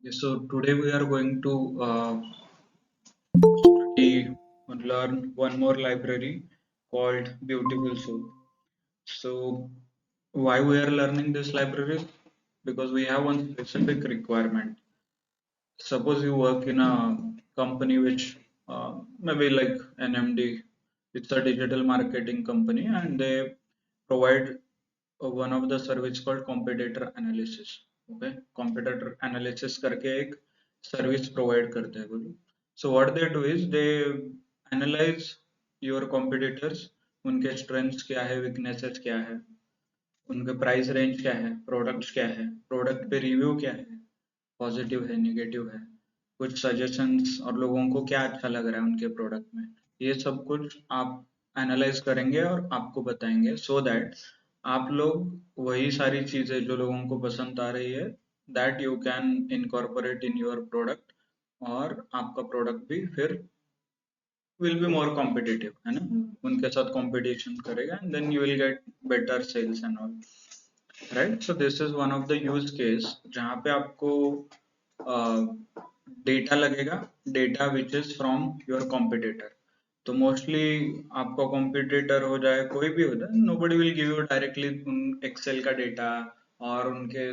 Okay, so today we are going to learn one more library called Beautiful Soup. So why we are learning this library? Because we have one specific requirement. Suppose you work in a company which maybe like NMD, it's a digital marketing company and they provide one of the service called competitor analysis. Okay, competitor analysis करके एक service provide करते हैं बोलो. So what they do is they analyze your competitors, उनके strengths क्या है, weaknesses क्या है, उनके प्राइस रेंज क्या है, प्रोडक्ट्स क्या है, प्रोडक्ट पे रिव्यू क्या है, पॉजिटिव है, नेगेटिव है, कुछ सजेशंस और लोगों को क्या अच्छा लग रहा है उनके प्रोडक्ट में, ये सब कुछ आप एनालाइज करेंगे और आपको बताएंगे सो दैट आप लोग वही सारी चीजें जो लोगों को पसंद आ रही है that you can incorporate in your product और आपका प्रोडक्ट भी फिर विल बी मोर कॉम्पिटिटिव है ना, उनके साथ कंपटीशन करेगा and then you will get better sales and all. Right, so this is one of the use case जहाँ पे आपको डेटा लगेगा, data which is from your competitor. तो मोस्टली आपका कॉम्पिटिटर हो जाए कोई भी हो जाए, nobody will give you directly Excel का डेटा और उनके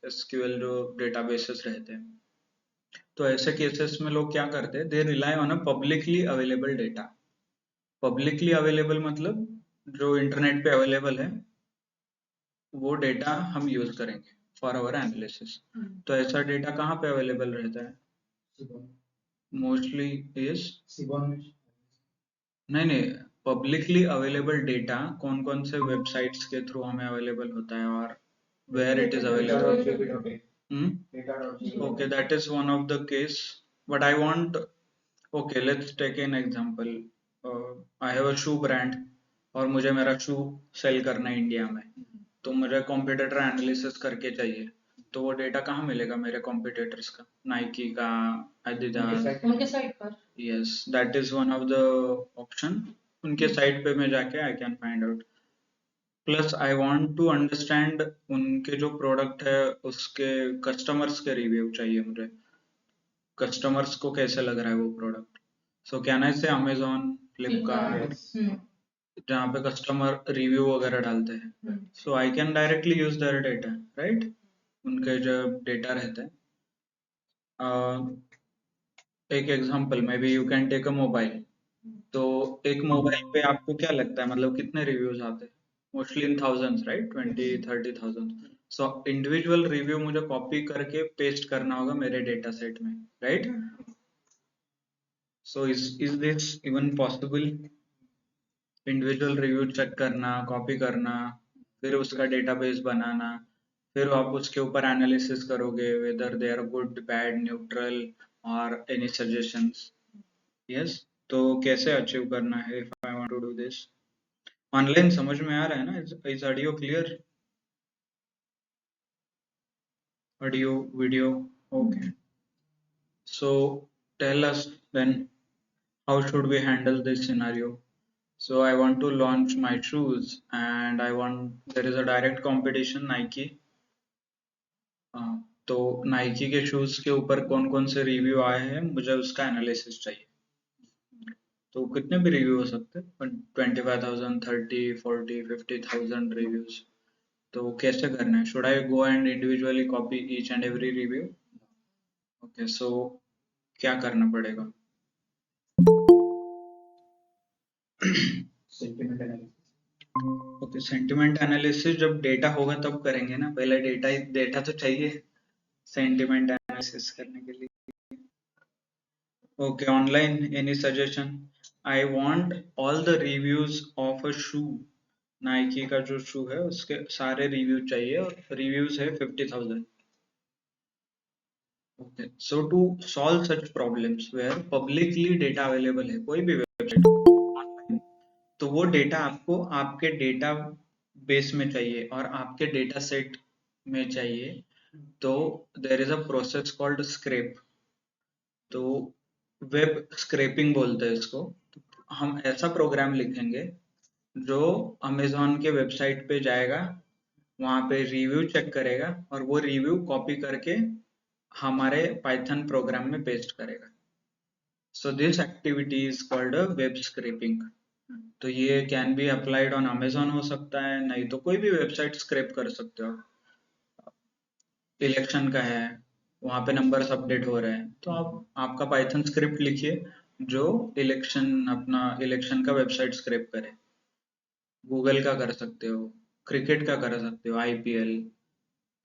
एसक्यूएल जो डेटाबेसेस रहते हैं. तो ऐसे केसेस में लोग क्या करते हैं, they rely on a publicly available data. Publicly available मतलब जो इंटरनेट पे अवेलेबल है वो डेटा हम यूज करेंगे फॉर आवर एनालिसिस. तो ऐसा डेटा कहाँ पे अवेलेबल रहता है? मोस्टली इज नहीं, पब्लिकली अवेलेबल डेटा कौन कौन से वेबसाइट्स के थ्रू हमें अवेलेबल होता है और where it is available. Okay, that is one of the case, but I want, okay, let's take an example. I have a shoe brand और मुझे मेरा शू सेल करना है इंडिया में, तो मुझे कॉम्पिटिटर एनालिसिस करके चाहिए. तो वो डेटा कहाँ मिलेगा मेरे कॉम्पिटिटर्स का, नाइकी का, एडिडास, उनके साइट पर. Yes, that is one of the option. उनके साइट पे मैं जाके I can find out. Plus I want to understand उनके जो प्रोडक्ट है उसके कस्टमर्स के रिव्यू चाहिए मुझे, कस्टमर्स को कैसे लग रहा है वो प्रोडक्ट. सो कैन आई से अमेजोन, फ्लिपकार्ट, जहाँ पे कस्टमर रिव्यू वगैरह डालते हैं, so I can directly use their data. Right, उनके जो डेटा रहते हैं. एक example may be you can take a mobile. तो एक मोबाइल पे आपको क्या लगता है, मतलब कितने रिव्यूज आते हैं? Mostly in thousands, right, 20-30,000. So individual review मुझे कॉपी करके पेस्ट करना होगा मेरे डेटा सेट में, right. So is this even possible? Individual review check करना, कॉपी करना, फिर उसका डेटाबेस बनाना, फिर आप उसके ऊपर एनालिसिस करोगे whether they are good, bad, neutral और एनी सजेशंस. यस, तो कैसे अचीव करना है if I want to do this? Online समझ में आ रहा है ना? Is audio clear? Audio, video, okay. So tell us then, how should we handle this scenario? So I want to launch my shoes and there is a direct competition, Nike. तो Nike के shoes के ऊपर कौन कौन से review आए हैं मुझे उसका एनालिसिस चाहिए. तो कितने भी रिव्यू हो सकते हैं, 25,000, 30, 40, 50,000 रिव्यूज. तो कैसे करना है? Should I go and individually copy each and every review? Okay, so क्या करना पड़ेगा? ओके, सेंटिमेंट एनालिसिस जब डेटा होगा तब करेंगे ना, पहले डेटा तो चाहिए सेंटिमेंट एनालिसिस करने के लिए. Okay, online, any suggestion? I want all the reviews of a shoe. Nike का जो शू है उसके सारे रिव्यू चाहिए और रिव्यूज है 50,000. Okay, so to solve such problems where publicly data available है, कोई भी वेबसाइट ऑनलाइन, तो वो डेटा आपको आपके डेटा बेस में चाहिए और आपके डेटा सेट में चाहिए. तो there is a process called scrap. तो वेब स्क्रैपिंग बोलते हैं इसको. हम ऐसा प्रोग्राम लिखेंगे जो अमेजोन के वेबसाइट पे जाएगा, वहां पे रिव्यू चेक करेगा और वो रिव्यू कॉपी करके हमारे पाइथन प्रोग्राम में पेस्ट करेगा। So this activity is called a web scrapping. तो ये can be applied on Amazon हो सकता है, नहीं तो कोई भी वेबसाइट स्क्रैप कर सकते हो। इलेक्शन का है, वहां पे नंबर्स अपडेट हो रहे हैं, तो आप आपका पाइथन स्क्रिप्ट लिखिए जो इलेक्शन का वेबसाइट स्क्रैप करे। गूगल का कर सकते हो, क्रिकेट का कर सकते हो, IPL,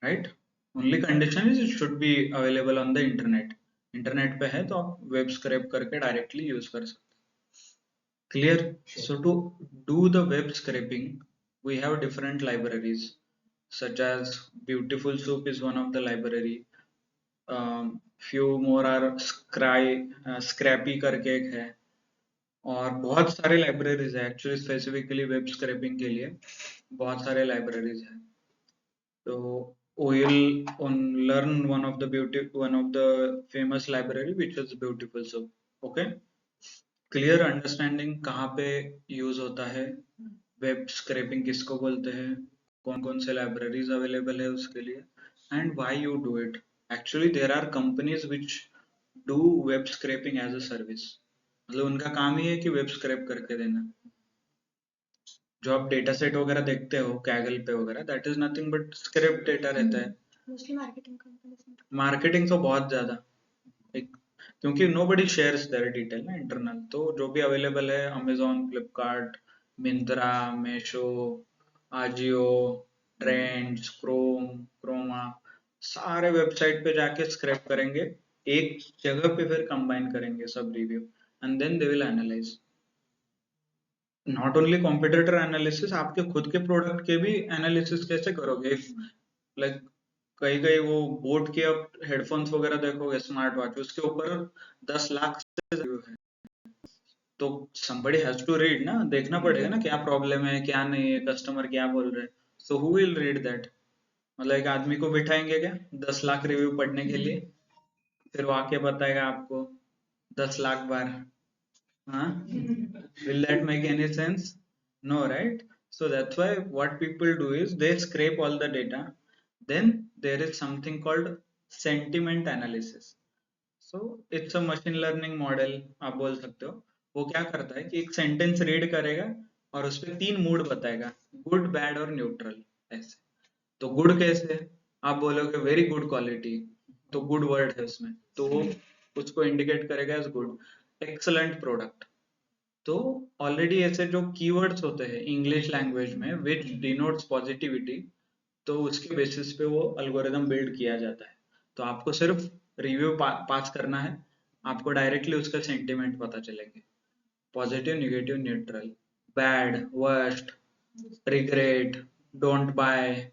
right. Only condition is it should be available on the internet. Internet पे है तो आप वेब स्क्रैप करके डायरेक्टली यूज कर सकते हो। Clear? So to do the web scraping, we have different libraries such as Beautiful Soup is one of the library. Few more are Scrappy करके एक है, और बहुत सारे लाइब्रेरीज है एक्चुअली स्पेसिफिकली वेब स्क्रैपिंग के लिए। बहुत सारे लाइब्रेरीज है। तो we'll learn one of the famous library which is Beautiful Soup. Okay, clear understanding कहाँ पे यूज होता है, वेब स्क्रैपिंग किसको बोलते हैं, कौन कौन से लाइब्रेरीज अवेलेबल है उसके लिए, and why you do it. Actually there are companies which do web scraping as a service. मतलब उनका काम ही है कि वेब स्क्रैप करके देना। जो आप डेटा सेट वगैरह देखते हो कैगल पे वगैरह, that is nothing but scrap data रहता है। Mostly marketing companies. मार्केटिंग तो बहुत ज्यादा, एक, क्योंकि nobody shares their detail ना इंटरनल, तो जो भी अवेलेबल है Amazon, Flipkart, Myntra, Meesho, Ajio, Trends, Croma, सारे वेबसाइट पे जाके स्क्रैप करेंगे, एक जगह पे फिर कंबाइन करेंगे सब review, and then they will analyse. Not only competitor analysis, आपके खुद के प्रोडक्ट के भी एनालिसिस कैसे करोगे। लाइक कई कई वो बोट के आप हेडफोन्स वगैरह देखोगे, स्मार्ट वॉच, उसके ऊपर 10 लाख से रिव्यू है, तो somebody has to read ना, देखना पड़ेगा ना क्या प्रॉब्लम है क्या नहीं है, कस्टमर क्या बोल रहे हैं। So who will read that? मतलब एक आदमी को बिठाएंगे क्या 10 लाख रिव्यू पढ़ने के लिए, फिर वो आके बताएगा आपको 10 लाख बार? हाँ, will that make any sense? No, right? So that's why what people do is they scrape all the data, then there is something called sentiment analysis. So it's a machine learning model आप बोल सकते हो। वो क्या करता है कि एक सेंटेंस रीड करेगा और उस पर 3 मूड बताएगा, गुड, बैड और न्यूट्रल, ऐसे। तो गुड कैसे, आप बोलोगे वेरी गुड क्वालिटी, तो गुड वर्ड है उसमें, तो वो उसको इंडिकेट करेगा एज गुड। एक्सलेंट प्रोडक्ट, तो ऑलरेडी ऐसे जो कीवर्ड्स होते हैं इंग्लिश लैंग्वेज में विच डिनोट्स पॉजिटिविटी, तो उसके बेसिस पे वो अल्गोरिदम बिल्ड किया जाता है। तो आपको सिर्फ रिव्यू पास करना है, आपको डायरेक्टली उसका सेंटिमेंट पता चलेंगे, positive, negative, neutral, bad, worst, regret, don't buy,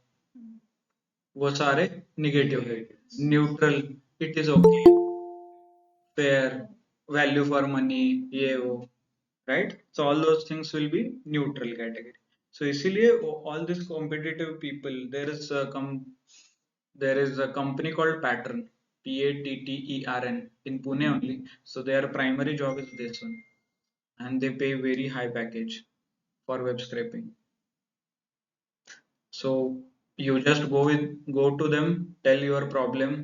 वो सारे निगेटिव है। Neutral, it is okay, fair, value for money, ये वो, right. So all those things will be neutral category. So इसीलिए all this competitive people, there is a company called Pattern, Pattern, in Pune only. So their primary job is this one, and they pay very high package for web scraping. So you just go to them, tell your problem.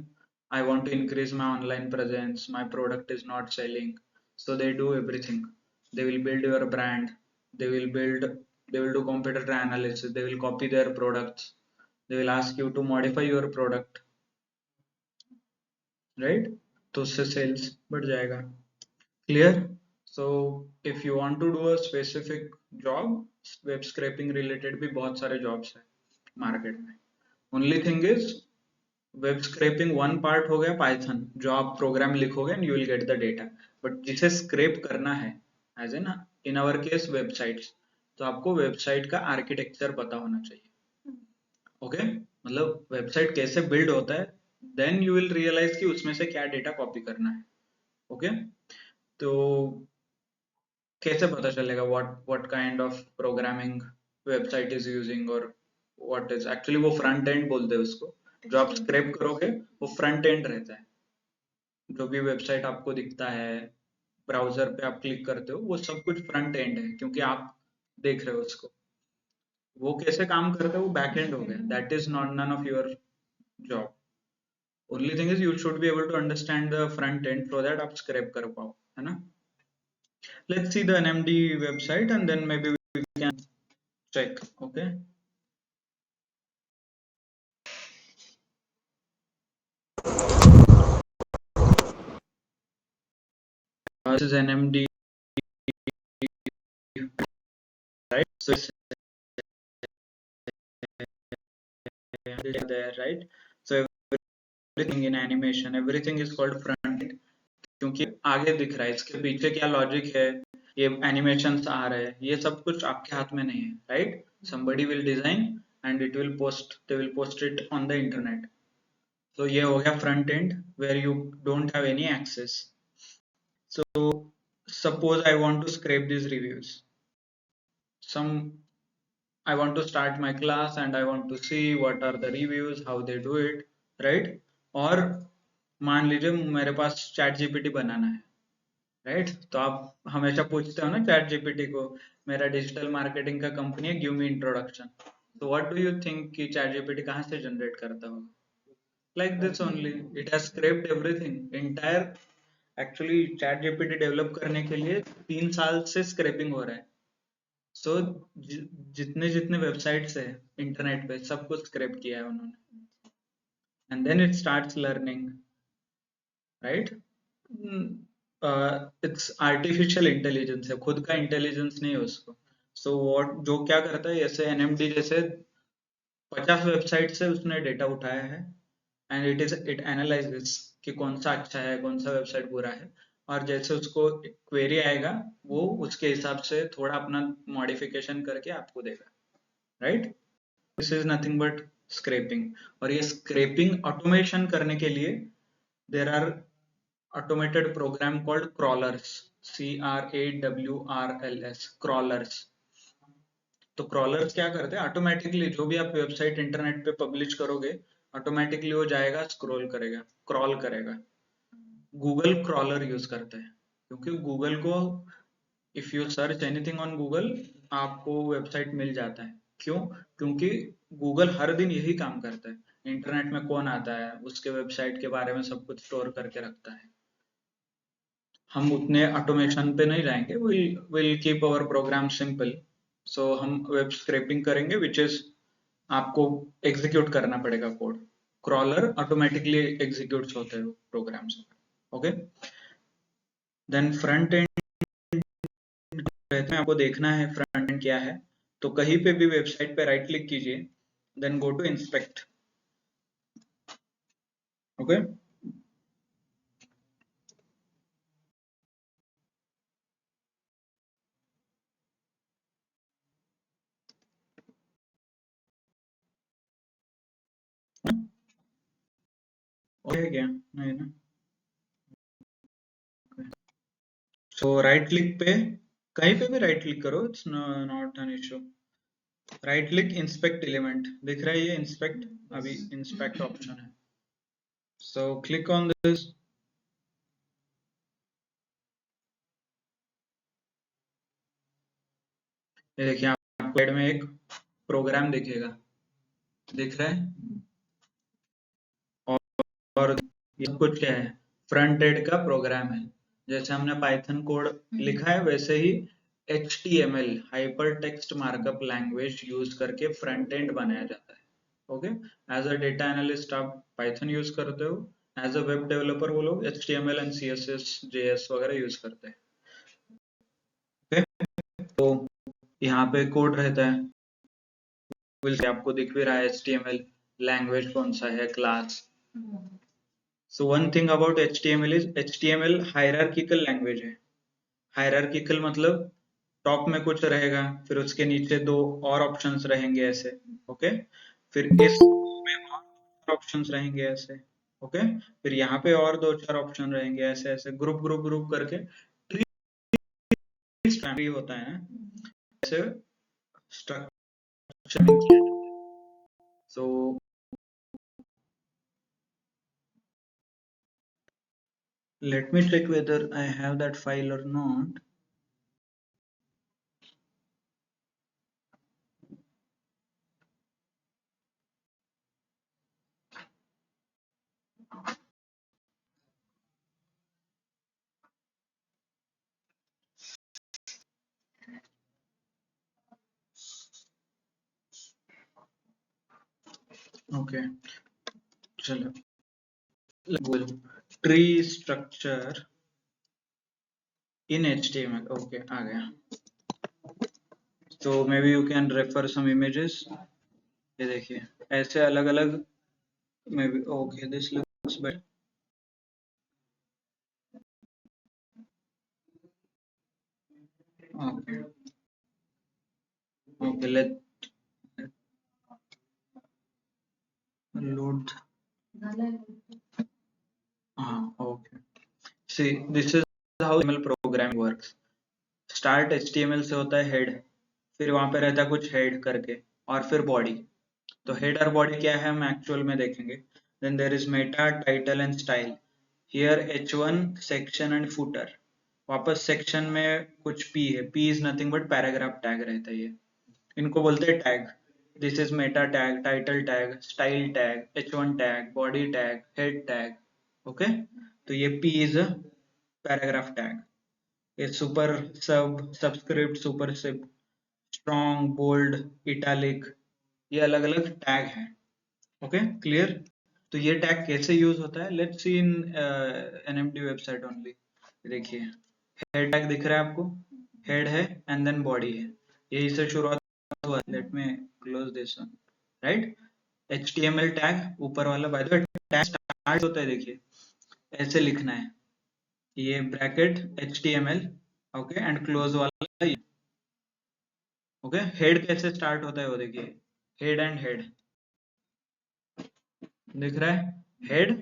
I want to increase my online presence. My product is not selling. So they do everything. They will build your brand. They will build. They will do competitor analysis. They will copy their products. They will ask you to modify your product, right? तो उससे sales बढ़ जाएगा। Clear? So if you want to do a specific job, web scraping related भी बहुत सारे jobs हैं market में। Only thing is web scraping one part हो गया पाइथन, जो आप प्रोग्राम लिखोगे and you will get the data, but जिसे स्क्रैप करना है as an in our case websites, तो आपको वेबसाइट का आर्किटेक्चर पता होना चाहिए। ओके, मतलब वेबसाइट कैसे बिल्ड होता है, देन यू विल रियलाइज कि उसमें से क्या डेटा कॉपी करना है। ओके, तो कैसे पता चलेगा what kind of programming website is using, और व्हाट इज एक्चुअली, वो फ्रंट एंड बोलते हैं उसको। जो आप स्क्रैप करोगे वो फ्रंट एंड रहता है। जो भी वेबसाइट आपको दिखता है ब्राउजर पे आप क्लिक करते हो, वो सब कुछ फ्रंट एंड है, क्योंकि आप देख रहे हो उसको। वो कैसे काम करता है वो बैक एंड हो गया, that is not none of your job. Only thing is you should be able to understand the front end so that आप scrape कर पाओ, है ना? Let's see the NMD website and then maybe we can check. Okay. This is NMD, right? So it's there, right? So everything in animation, everything is called front end, क्योंकि आगे दिख रहा है, इसके पीछे क्या लॉजिक है, ये एनिमेशंस आ रहे हैं, ये सब कुछ आपके हाथ में नहीं है, right? Somebody will design and it will post, they will post it on the internet. So ये हो गया front end where you don't have any access. So suppose I want to scrape these reviews. I want to start my class and I want to see what are the reviews, how they do it, right? और मान लीजिए मेरे पास chat GPT बनाना है, right? तो आप हमेशा पूछते हो ना चैट जीपीटी को, मेरा डिजिटल मार्केटिंग का कंपनी है, गिव मी इंट्रोडक्शन. तो व्हाट डू यू थिंक कि चैट जीपीटी कहाँ से जनरेट करता होगा? Like this only, it has scraped everything entire. Actually chat GPT develop करने के लिए 3 साल से स्क्रैपिंग हो रहा है. सो जितने जितने वेबसाइट्स है इंटरनेट पे सब कुछ स्क्रैप किया है उन्होंने, and then it starts learning, right? It's artificial intelligence है, खुद का इंटेलिजेंस नहीं है उसको. सो व्हाट जो क्या करता है, जैसे एनएमडी जैसे 50 वेबसाइट से उसने डेटा उठाया है एंड इट एनालाइजेस कि कौन सा अच्छा है, कौन सा वेबसाइट बुरा है, और जैसे उसको क्वेरी आएगा वो उसके हिसाब से थोड़ा अपना मॉडिफिकेशन करके आपको देगा, right? This is nothing but scraping. और ये स्क्रैपिंग ऑटोमेशन करने के लिए there are automated program called crawlers, CRAWRLS, crawlers. तो क्रॉलर्स क्या करते हैं, ऑटोमेटिकली जो भी आप वेबसाइट इंटरनेट पे पब्लिश करोगे ऑटोमेटिकली वो जाएगा, स्क्रॉल करेगा, क्रॉल करेगा. गूगल क्रॉलर यूज करता है क्योंकि गूगल को if you search anything on Google आपको वेबसाइट मिल जाता है. क्यों? क्योंकि गूगल हर दिन यही काम करता है, इंटरनेट में कौन आता है उसके वेबसाइट के बारे में सब कुछ स्टोर करके रखता है. हम उतने ऑटोमेशन पे नहीं जाएंगे, will keep our program simple. So हम वेब स्क्रैपिंग करेंगे विच इज आपको एग्जीक्यूट करना पड़ेगा कोड. क्रॉलर ऑटोमेटिकली एग्जीक्यूट होते हैं programs. Okay, then front end रहते हैं, आपको देखना है फ्रंट एंड क्या है. तो कहीं पे भी वेबसाइट पे राइट क्लिक कीजिए, then go to inspect. Okay, okay क्या नहीं ना. सो राइट क्लिक पे कहीं पे भी राइट क्लिक करो, it's not an issue. Right click, inspect element, दिख रहा है ये इंस्पेक्ट, अभी इंस्पेक्ट ऑप्शन है. So click on this. ये देखिए आपको साइड में एक प्रोग्राम दिखेगा, दिख रहा है? और ये सब कुछ क्या है, फ्रंट एंड का प्रोग्राम है. जैसे हमने पाइथन कोड लिखा है वैसे ही HTML, hyper text markup language use करके फ्रंट एंड बनाया जाता है. Okay, as a data analyst आप पाइथन यूज करते हो, एज अ वेब डेवलपर वो लोग HTML एंड CSS JS वगैरह यूज करते हैं. ओके, तो यहाँ पे कोड रहता है, विल से आपको दिख भी रहा है HTML लैंग्वेज कौन सा है, class. So one thing about HTML is HTML hierarchical language है. हायरार्किकल मतलब टॉप में कुछ रहेगा, फिर उसके नीचे दो और ऑप्शंस रहेंगे ऐसे. ओके, फिर इस में और ऑप्शंस रहेंगे ऐसे. ओके, फिर यहाँ पे और दो चार ऑप्शन रहेंगे ऐसे ऐसे ग्रुप ग्रुप ग्रुप करके ट्री होता है ऐसे structure. So let me check whether I have that file or not. Okay चलो tree structure in HTML okay आ गया तो may be you can refer some images ये देखिए ऐसे अलग अलग may be okay this looks better okay okay let load okay see this is how HTML programming works start HTML से होता है head फिर वहां पे रहता है कुछ head करके और फिर body तो head और body क्या है हम actual में देखेंगे then there is meta title and style here h1 section and footer वापस section में कुछ p है p is nothing but paragraph tag रहता है ये इनको बोलते हैं tag this is meta tag title tag style tag h1 tag body tag head tag okay तो ये p is a paragraph tag ये super sub subscript superscript strong bold italic ये अलग अलग टैग हैं ओके क्लियर तो ये tag कैसे यूज होता है let's see in NMD website only देखिए हेड टैग दिख रहा है आपको हेड है एंड देन बॉडी है यही से शुरुआत हुआ let me close this one right HTML tag ऊपर वाला by the way tag start होता है देखिए ऐसे लिखना है ये bracket HTML okay and close वाला ये ओके हेड कैसे स्टार्ट होता है वो देखिए हेड एंड हेड दिख रहा है हेड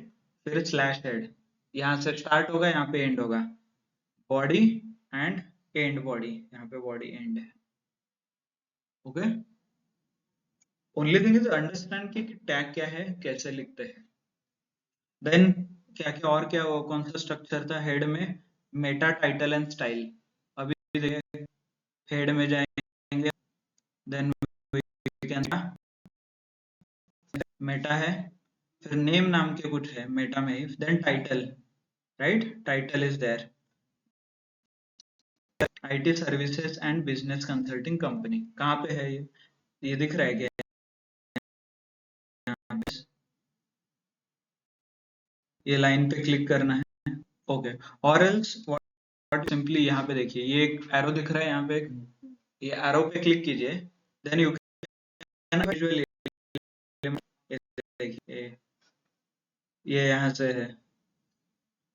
फिर स्लैश हेड यहाँ से स्टार्ट होगा यहाँ पे एंड होगा बॉडी एंड एंड बॉडी यहाँ पे बॉडी एंड है okay only thing is understand कि टैग क्या है कैसे लिखते हैं देन क्या क्या और क्या वो कौन सा स्ट्रक्चर था हेड में मेटा टाइटल एंड स्टाइल अभी देखिए हेड में जाएंगे देन मेटा है फिर नेम नाम के कुछ है मेटा में ही then title right title is there IT services and business consulting company कहाँ पे है ये दिख रहा है क्या ये लाइन पे क्लिक करना है ओके और एल्स व्हाट सिंपली यहाँ पे देखिए ये एक एरो दिख रहा है यहाँ पे ये एरो पे क्लिक कीजिए देन यू कैन विजुअली देखिए ये यहाँ से है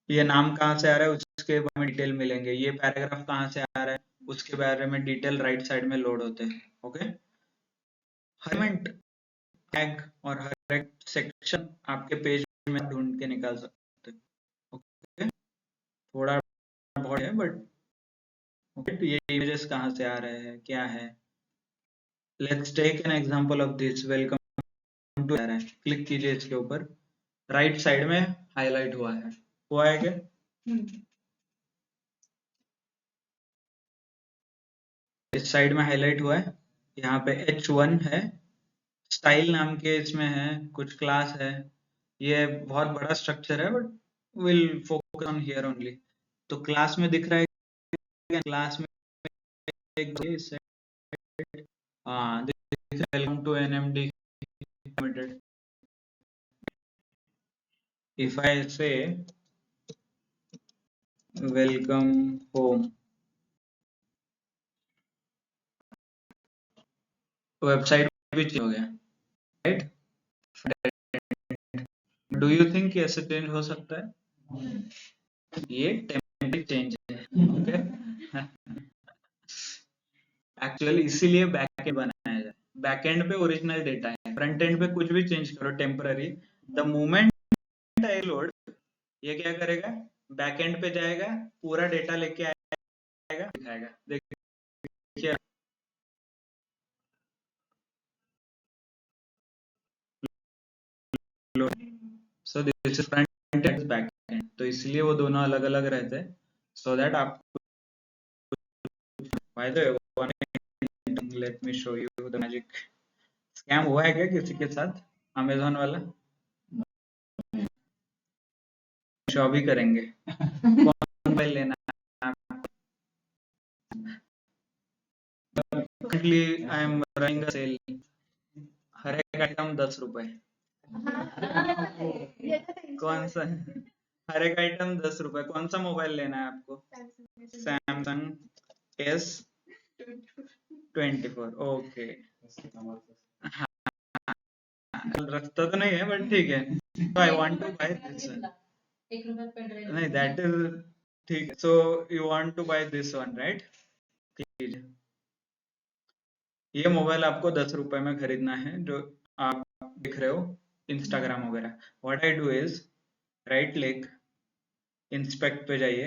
ये नाम कहाँ से आ रहा है उसके बारे में डिटेल मिलेंगे ये पैराग्राफ कहाँ से आ रहा है उसके बारे में डिटेल राइट साइड में लोड होते हैं ओके हर टैग और हर एक सेक्शन आपके पेज में ढूंढ के निकाल सकते हैं ओके थोड़ा बहुत है बट ओके तो ये इमेजेस कहाँ से आ रहे हैं क्या है let's take an example of this welcome to click कीजिए इसके ऊपर राइट साइड में हाईलाइट हुआ है क्या इस साइड में हाईलाइट हुआ है यहाँ पे H1 है स्टाइल नाम के इसमें है कुछ क्लास है ये बहुत बड़ा स्ट्रक्चर है but will focus on here only तो क्लास में दिख रहा है क्लास में एक हाँ दिख रहा है welcome to NMD limited if I say welcome home website भी चेंज हो गया राइट डू यू थिंक ऐसे चेंज हो सकता है ये टेम्पलेट चेंज है ओके एक्चुअली इसीलिए बैकएंड बनाया जाए बैकएंड पे ओरिजिनल डेटा है फ्रंट एंड पे कुछ भी चेंज करो temporary the moment I load ये क्या करेगा बैकएंड पे जाएगा पूरा डेटा लेके आएगा दिखाएगा देखिए सो this is front end back and तो इसलिए वो दोनों अलग अलग रहते हैं सो दैट आप by the way let me show you the magic scam हुआ है क्या किसी के साथ अमेजोन वाला शो भी करेंगे कौन मोबाइल लेना currently I am running a sale हर एक आइटम 10 रुपए कौन सा? हर एक आइटम 10 रुपए। कौन सा मोबाइल लेना है आपको? Samsung S24। ओके, हाँ, रखता तो नहीं है बट ठीक है। I want to buy this one. नहीं, दैट इज ठीक है। So you want to buy this one, right? ये मोबाइल आपको 10 रुपए में खरीदना है, जो आप दिख रहे हो इंस्टाग्राम वगैरह। What I do is right click, inspect पे जाइए,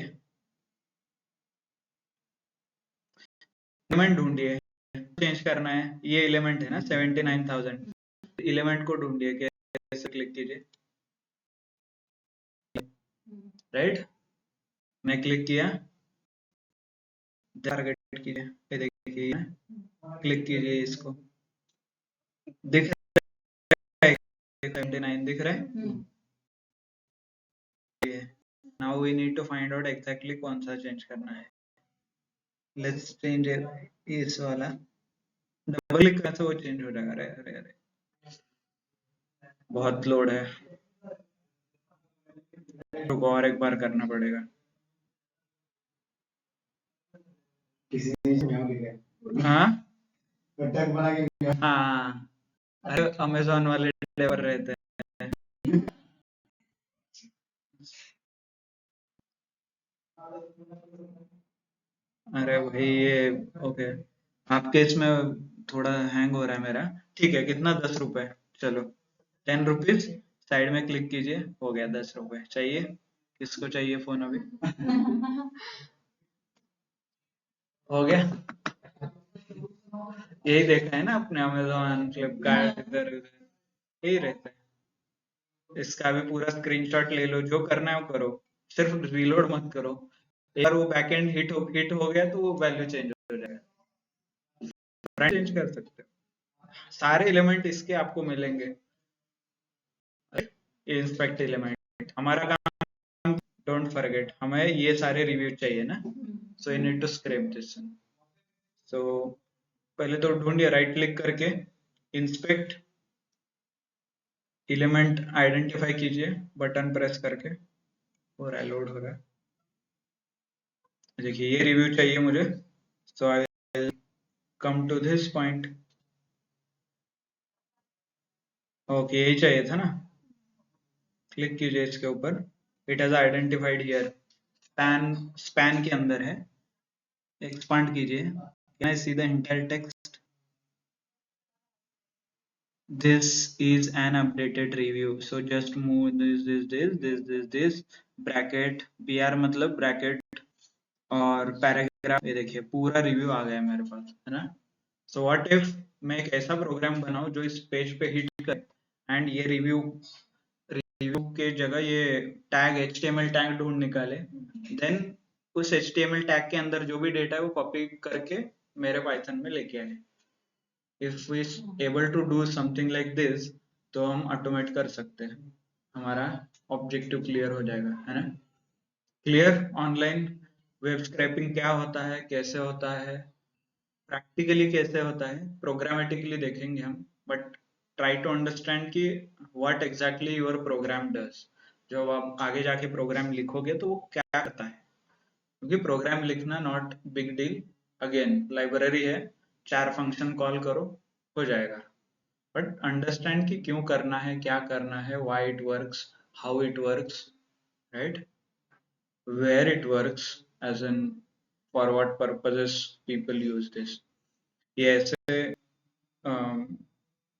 एलिमेंट ढूंढिए, चेंज करना है। ये एलिमेंट है ना 79,000, एलिमेंट को ढूंढिए, कैसे क्लिक कीजिए, राइट? मैं क्लिक किया, टारगेट कीजिए, ये देखिए, क्लिक कीजिए, इसको दिख रहा है 79 दिख रहा है। Now we need to find out exactly कौन सा चेंज करना है। लेट्स चेंज इस वाला, डबल क्लिक करने से वो चेंज हो जाएगा। अरे अरे अरे, बहुत लोड है, रुको और एक बार करना पड़ेगा। हाँ हाँ, अरे अमेजोन वाले डिलीवर रहते हैं। अरे भाई ये, ओके, आपके इसमें थोड़ा हैंग हो रहा है मेरा। ठीक है, कितना? 10 रुपए। चलो, 10 रुपीज। साइड में क्लिक कीजिए, हो गया 10 रुपए। चाहिए? किसको चाहिए फोन अभी? हो गया। यही देखा है ना आपने, अमेजोन, फ्लिपकार्ट, इधर उधर यही रहता है। इसका भी पूरा स्क्रीनशॉट ले लो, जो करना है वो करो, सिर्फ रीलोड मत करो। एक बार वो बैकएंड हिट हो गया तो वो वैल्यू चेंज हो जाएगा। चेंज कर सकते हो, सारे एलिमेंट इसके आपको मिलेंगे। इंस्पेक्ट एलिमेंट हमारा काम, डोंट फॉरगेट, हमें ये सारे रिव्यू चाहिए ना, so you need to scrape this. So पहले तो ढूंढिए, राइट क्लिक करके इंस्पेक्ट एलिमेंट आइडेंटिफाई कीजिए, बटन प्रेस करके, और लोड हो रहा है। देखिए ये रिव्यू चाहिए मुझे, so I will come to this point. Okay, यही चाहिए था ना, क्लिक कीजिए इसके ऊपर। It has identified here, span के अंदर है। एक्सपांड कीजिए, can I see the entire text? This is an updated review, so just move this bracket, br मतलब ब्रैकेट और पैराग्राफ। ये देखिए पूरा रिव्यू आ गया मेरे पास, है ना? सो व्हाट इफ मैं एक ऐसा प्रोग्राम बनाऊं जो इस पेज पे हिट करे, एंड ये रिव्यू के जगह ये टैग, HTML टैग ढूंढ निकाले, देन उस HTML टैग के अंदर जो भी डेटा है वो कॉपी करके मेरे पाइथन में लेके आए। If we able to do something like this, तो हम ऑटोमेट कर सकते हैं, हमारा ऑब्जेक्टिव क्लियर हो जाएगा, है ना? क्लियर? ऑनलाइन वेब स्क्रैपिंग क्या होता है, कैसे होता है, प्रैक्टिकली कैसे होता है, प्रोग्रामेटिकली देखेंगे हम, बट ट्राई टू अंडरस्टैंड कि what exactly your program does. जब आप आगे जाके प्रोग्राम लिखोगे तो वो क्या करता है, क्योंकि प्रोग्राम लिखना not big deal. Again library है, 4 फंक्शन कॉल करो, हो जाएगा। बट अंडरस्टैंड कि क्यों करना है, क्या करना है, why it works, how it works, right? Where it works, as in for what purposes people use this. ये ऐसे,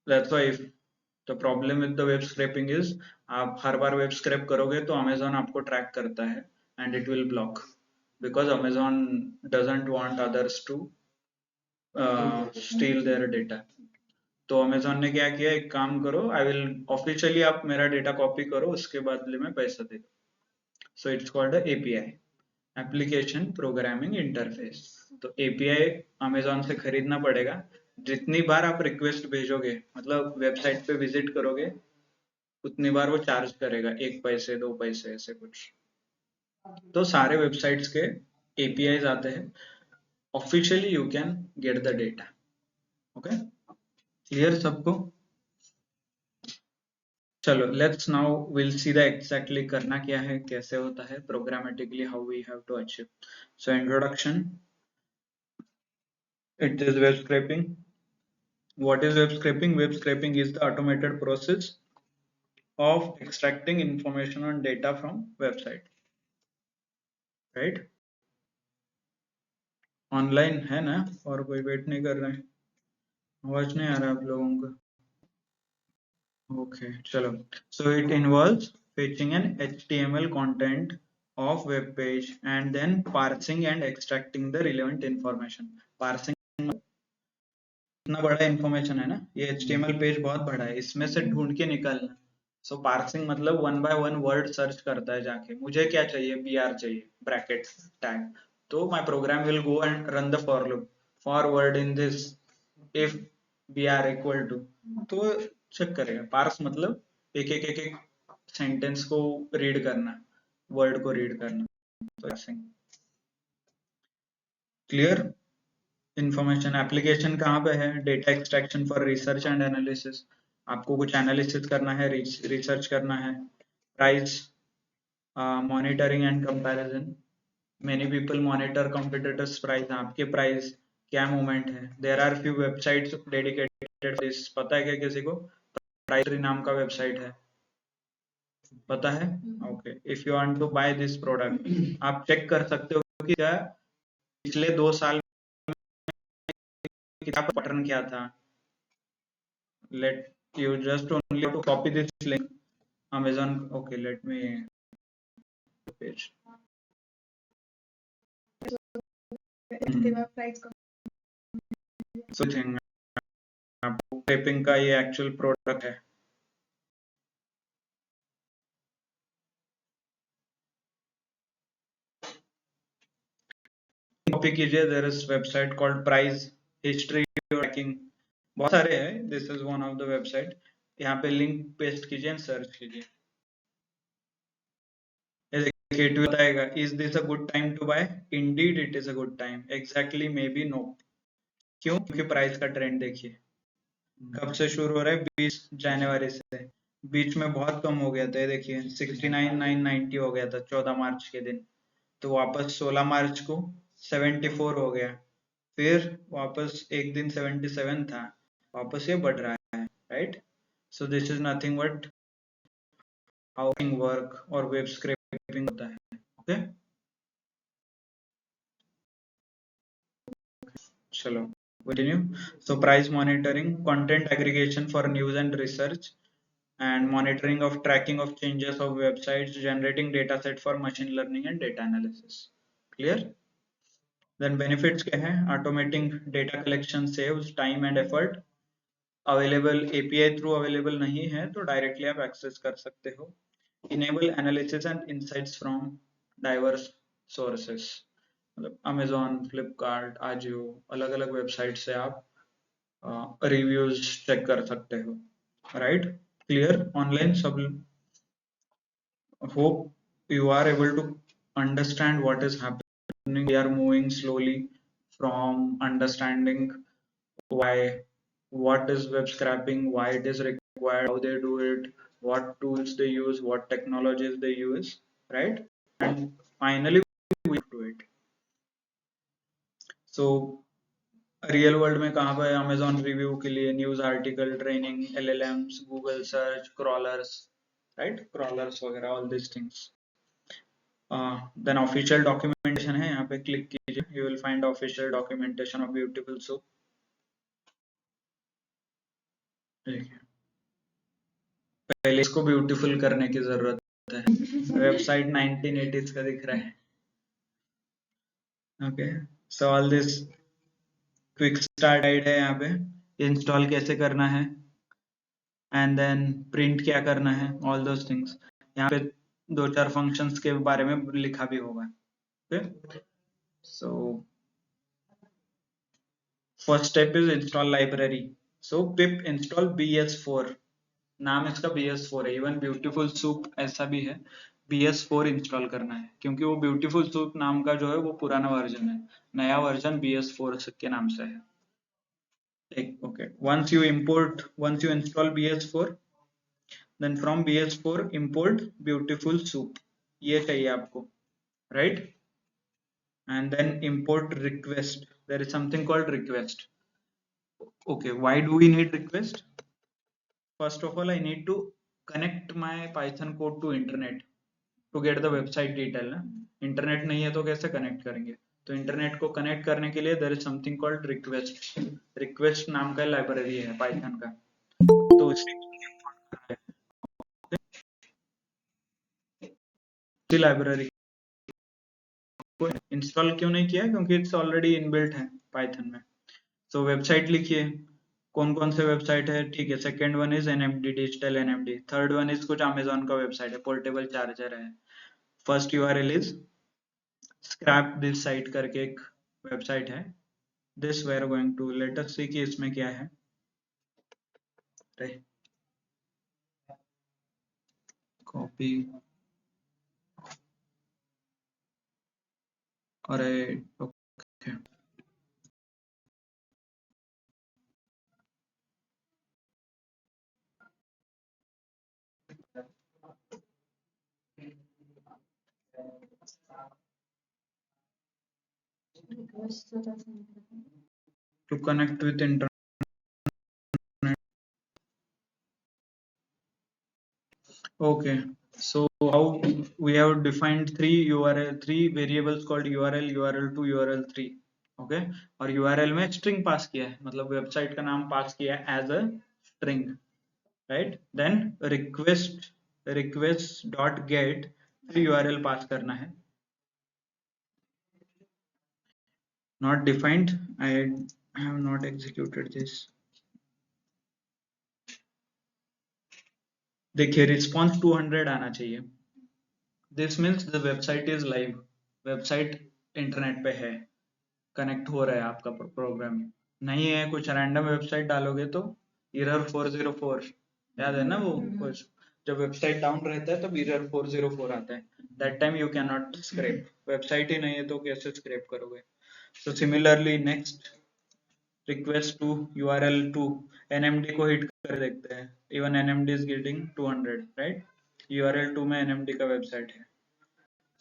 that's why if the problem with the web scraping is, आप हर बार वेब स्क्रैप करोगे तो अमेजोन आपको track करता है, and it will block, because Amazon doesn't want others to steal their data. तो Amazon ने क्या किया, एक काम करो, आई विल ऑफिशियली, आप मेरा डेटा कॉपी करो, उसके बदले में पैसा दे दो। सो it's called API, application programming interface. तो API अमेजोन से खरीदना पड़ेगा। जितनी बार आप रिक्वेस्ट भेजोगे, मतलब वेबसाइट पे विजिट करोगे, उतनी बार वो चार्ज करेगा, 1 पैसे 2 पैसे ऐसे कुछ। तो सारे वेबसाइट्स के APIs आते हैं, officially you can get the data. Okay, clear सबको? चलो let's now will see the exactly करना क्या है, कैसे होता है programmatically, how we have to achieve. So introduction, it is web scraping. What is web scraping? Web scraping is the automated process of extracting information on data from website, right? Online है ना, और कोई wait नहीं कर रहे हैं, आवाज नहीं आ रहा आप लोगों का. ओके चलो. So it involves fetching an HTML content of web page and then parsing and extracting the relevant information. Parsing इतना बड़ा इंफॉर्मेशन है ना, ये HTML पेज बहुत बड़ा है, इसमें से ढूंढ के निकालना. सो पार्सिंग मतलब one by one word search करता है जाके, मुझे क्या चाहिए, br चाहिए, ब्रैकेट टैग, तो my program will go and run the for loop, for word in this if br equal to, तो चेक करेगा. पार्स मतलब एक एक एक एक सेंटेंस को रीड करना, वर्ड को रीड करना, तो पार्सिंग. क्लियर. इंफॉर्मेशन एप्लीकेशन कहाँ पे है, data extraction for research and analysis, आपको कुछ एनालिसिस करना है, रिसर्च करना है. Price, monitoring and comparison, many people monitor competitors price, आपके प्राइस क्या मूवमेंट है. There are few websites dedicated this, पता है क्या किसी को, प्राइसरी नाम का वेबसाइट है, पता है. Okay, if you want to buy this product, आप चेक कर सकते हो कि क्या पिछले 2 साल क्या पैटर्न क्या था. Let you just only have to copy this link, Amazon. Okay, let me page. इसके बाद प्राइस कम. So thing, आपको टेपिंग का ये एक्चुअल प्रोडक्ट है. कॉपी कीजिए. There is website called price history tracking, बहुत सारे हैं, this is one of the website. यहाँ पे लिंक पेस्ट कीजिए एंड सर्च कीजिए. It will बताएगा, is this a good time to buy? Indeed it is a good time. Exactly, maybe, no. क्यों? क्योंकि प्राइस का ट्रेंड देखिए, कब से शुरू हो रहा है, 20 जनवरी से, बीच में बहुत कम हो गया था, ये देखिए 69,990 हो गया था 14 मार्च के दिन, तो वापस 16 मार्च को 74 हो गया, फिर वापस एक दिन 77 था, वापस ये बढ़ रहा है, right. So this is nothing but how work और वेब स्क्रैपिंग होता है. ओके चलो continue. So price monitoring, content aggregation for news and research, and monitoring of tracking of changes of websites, generating data set for machine learning and data analysis. Clear. Then benefits क्या है, automating data collection saves time and effort. Available API through available नहीं है तो directly आप access कर सकते हो. Enable analysis and insights from diverse sources, मतलब Amazon, Flipkart, Ajio, अलग अलग वेबसाइट से आप रिव्यूज चेक कर सकते हो, राइट. क्लियर. ऑनलाइन सब. hope you are able to understand what is happening. We are moving slowly from understanding why, what is web scraping, why it is required, how they do it, what tools they use, what technologies they use, right, and finally we do it. So real world में कहाँ पे, Amazon review के लिए news article, training, LLMs, Google search, crawlers, right, crawlers वगैरह, all this things. Then official documentation है, यहाँ पे click कीजिए, you will find official documentation of Beautiful Soup. पहले इसको ब्यूटीफुल करने की जरूरत है, वेबसाइट 1980s का दिख रहा है. Okay, so all this quick start guide है, यहाँ पे इंस्टॉल कैसे करना है, एंड देन प्रिंट क्या करना है, ऑल दोस थिंग्स. यहाँ पे 2-4 फंक्शंस के बारे में लिखा भी होगा. Okay, so first step is install library. So pip install BS4, नाम इसका BS4 है, इवन ब्यूटीफुल सूप ऐसा भी है, BS4 इंस्टॉल करना है, क्योंकि वो ब्यूटीफुल सूप नाम का जो है वो पुराना वर्जन है, नया वर्जन BS4 के नाम से है. Okay, once you install BS4, then from bs4 import beautiful soup, ये चाहिए आपको, right? And then import request, there is something called request. Okay, why do we need request? First of all, I need to connect my Python code to internet to get the website detail ना. Internet नहीं है तो कैसे connect करेंगे? तो internet को connect करने के लिए there is something called request. Request नाम का लाइब्रेरी है पाइथन का, तो इसी लाइब्रेरी को इंस्टॉल क्यों नहीं किया? क्योंकि इट्स ऑलरेडी इनबिल्ट है पाइथन में. सो वेबसाइट लिखिए, कौन कौन से वेबसाइट है? ठीक है, second one is NMD, digital NMD. Third one is कुछ अमेजोन का वेबसाइट है, पोर्टेबल चार्जर है. First URL is scrape this site करके एक वेबसाइट है. This we are going to let us see कि इसमें क्या है. कॉपी, अरे okay, to connect with internet. Okay, so how we have defined three variables called URL, URL2, URL3. Okay, और URL में स्ट्रिंग पास किया है, मतलब वेबसाइट का नाम पास किया है as a string, right? Then request dot get, फिर URL पास करना है. Not defined, I have not executed this. देखिए रिस्पॉन्स 200 आना चाहिए. This means the website is live, website internet पे है, कनेक्ट हो रहा है आपका प्रोग्राम. नहीं है कुछ रैंडम वेबसाइट डालोगे तो एरर 404, याद है ना वो कुछ, जब वेबसाइट डाउन रहता है तब एरर 404 आता है. That time you can not scrape. Website ही नहीं है तो कैसे स्क्रैप करोगे? So similarly next request to URL2, NMD को हिट कर देखते हैं. Even NMD is getting 200, right? URL2 में NMD का वेबसाइट है.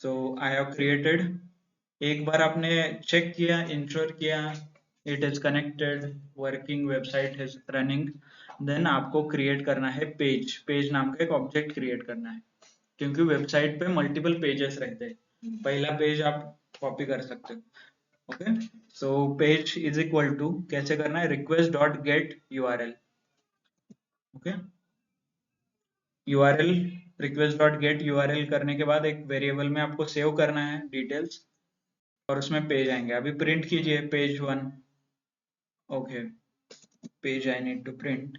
सो आई हैव क्रिएटेड, एक बार आपने चेक किया, इंश्योर किया it is connected, working, website is running, then आपको क्रिएट करना है पेज. पेज नाम का एक ऑब्जेक्ट क्रिएट करना है, क्योंकि वेबसाइट पे मल्टीपल पेजेस रहते हैं. पहला पेज आप कॉपी कर सकते हो. Okay, so page is equal to, कैसे करना है? Request dot get URL. Okay, URL request dot get URL करने के बाद एक वेरिएबल में आपको सेव करना है डिटेल्स, और उसमें पेज आएंगे. अभी प्रिंट कीजिए page 1. Okay, page I need to print.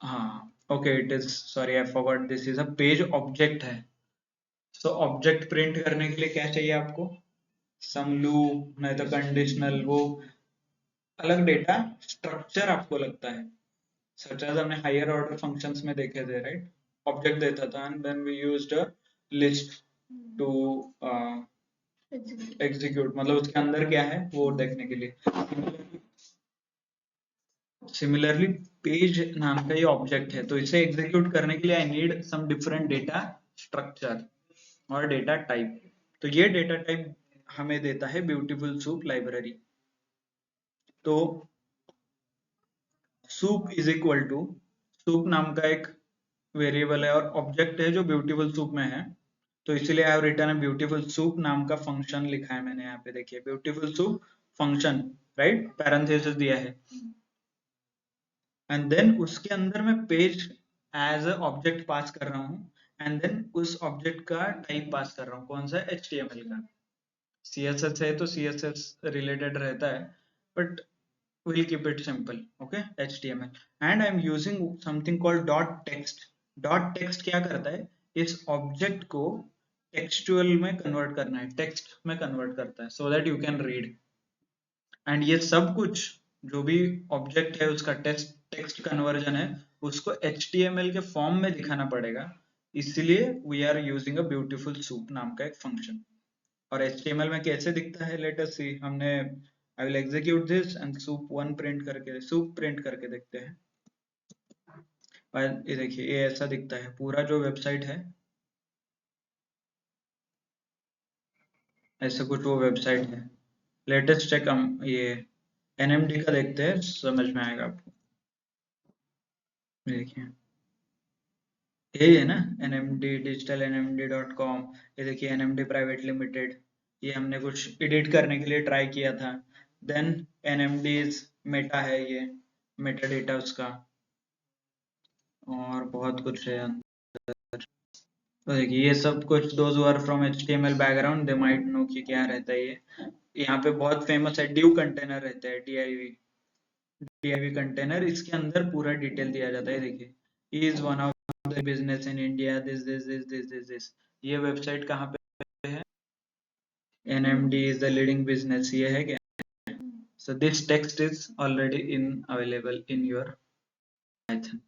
हाँ, okay, it is, sorry I forgot, this is a page object है. सो ऑब्जेक्ट प्रिंट करने के लिए क्या चाहिए आपको? सम लूप, नहीं तो कंडीशनल, वो अलग डेटा स्ट्रक्चर आपको लगता है. सच एज हमने हायर ऑर्डर फंक्शंस में देखे थे, राइट? ऑब्जेक्ट देता था and then we used a list to execute, मतलब उसके अंदर क्या है वो देखने के लिए. सिमिलरली पेज नाम का ये ऑब्जेक्ट है, तो इसे एग्जीक्यूट करने के लिए I need some different data structure और डेटा टाइप. तो ये डेटा टाइप हमें देता है ब्यूटीफुल सूप लाइब्रेरी. तो soup is equal to, soup नाम का एक वेरिएबल है और ऑब्जेक्ट है जो ब्यूटीफुल सूप में है, तो इसीलिए I have written a beautiful soup नाम का फंक्शन लिखा है मैंने यहाँ पे. देखिए beautiful soup function, right? Parenthesis दिया है, एंड देन उसके अंदर मैं page as a object pass कर रहा हूँ, एंड देन उस ऑब्जेक्ट का टाइप पास कर रहा हूँ. कौन सा? HTML का. CSS है तो CSS रिलेटेड रहता है, but we'll keep it simple. Okay, HTML, and I'm using something called dot text. dot text क्या करता है? इस ऑब्जेक्ट को टेक्सचुअल में कन्वर्ट करना है, टेक्स्ट में कन्वर्ट करता है, so that you can read. And ये सब कुछ जो भी ऑब्जेक्ट है उसका टेक्स्ट कन्वर्जन है, उसको HTML के फॉर्म में दिखाना पड़ेगा. इसलिए we are using a beautiful soup नाम का एक फंक्शन. और HTML में कैसे दिखता है? लेट अस सी. हमने I will execute this and soup 1 print करके, सूप प्रिंट करके देखते हैं. और ये देखिए ये ऐसा दिखता है पूरा जो वेबसाइट है, ऐसे कुछ वो वेबसाइट है। लेटेस्ट चेक हम ये एनएमडी का देखते हैं, समझ में आएगा आपको। देखिए यही है ना, एनएमडी डिजिटल nmd.com। ये देखिए एनएमडी प्राइवेट लिमिटेड, ये हमने कुछ एडिट करने के लिए ट्राई किया था। देन एनएमडी मेटा है, ये मेटा डेटा उसका, और बहुत कुछ है। तो देखिए ये सब कुछ those who are from HTML background they might know कि क्या रहता है ये। यहाँ पे बहुत फेमस है डिव कंटेनर रहता है, DIV कंटेनर, इसके अंदर पूरा डिटेल दिया जाता है। देखिए is one of the business in India this this this this this this. ये वेबसाइट कहाँ पे है? NMD is the leading business, ये है क्या? So this text is already in available in your Python।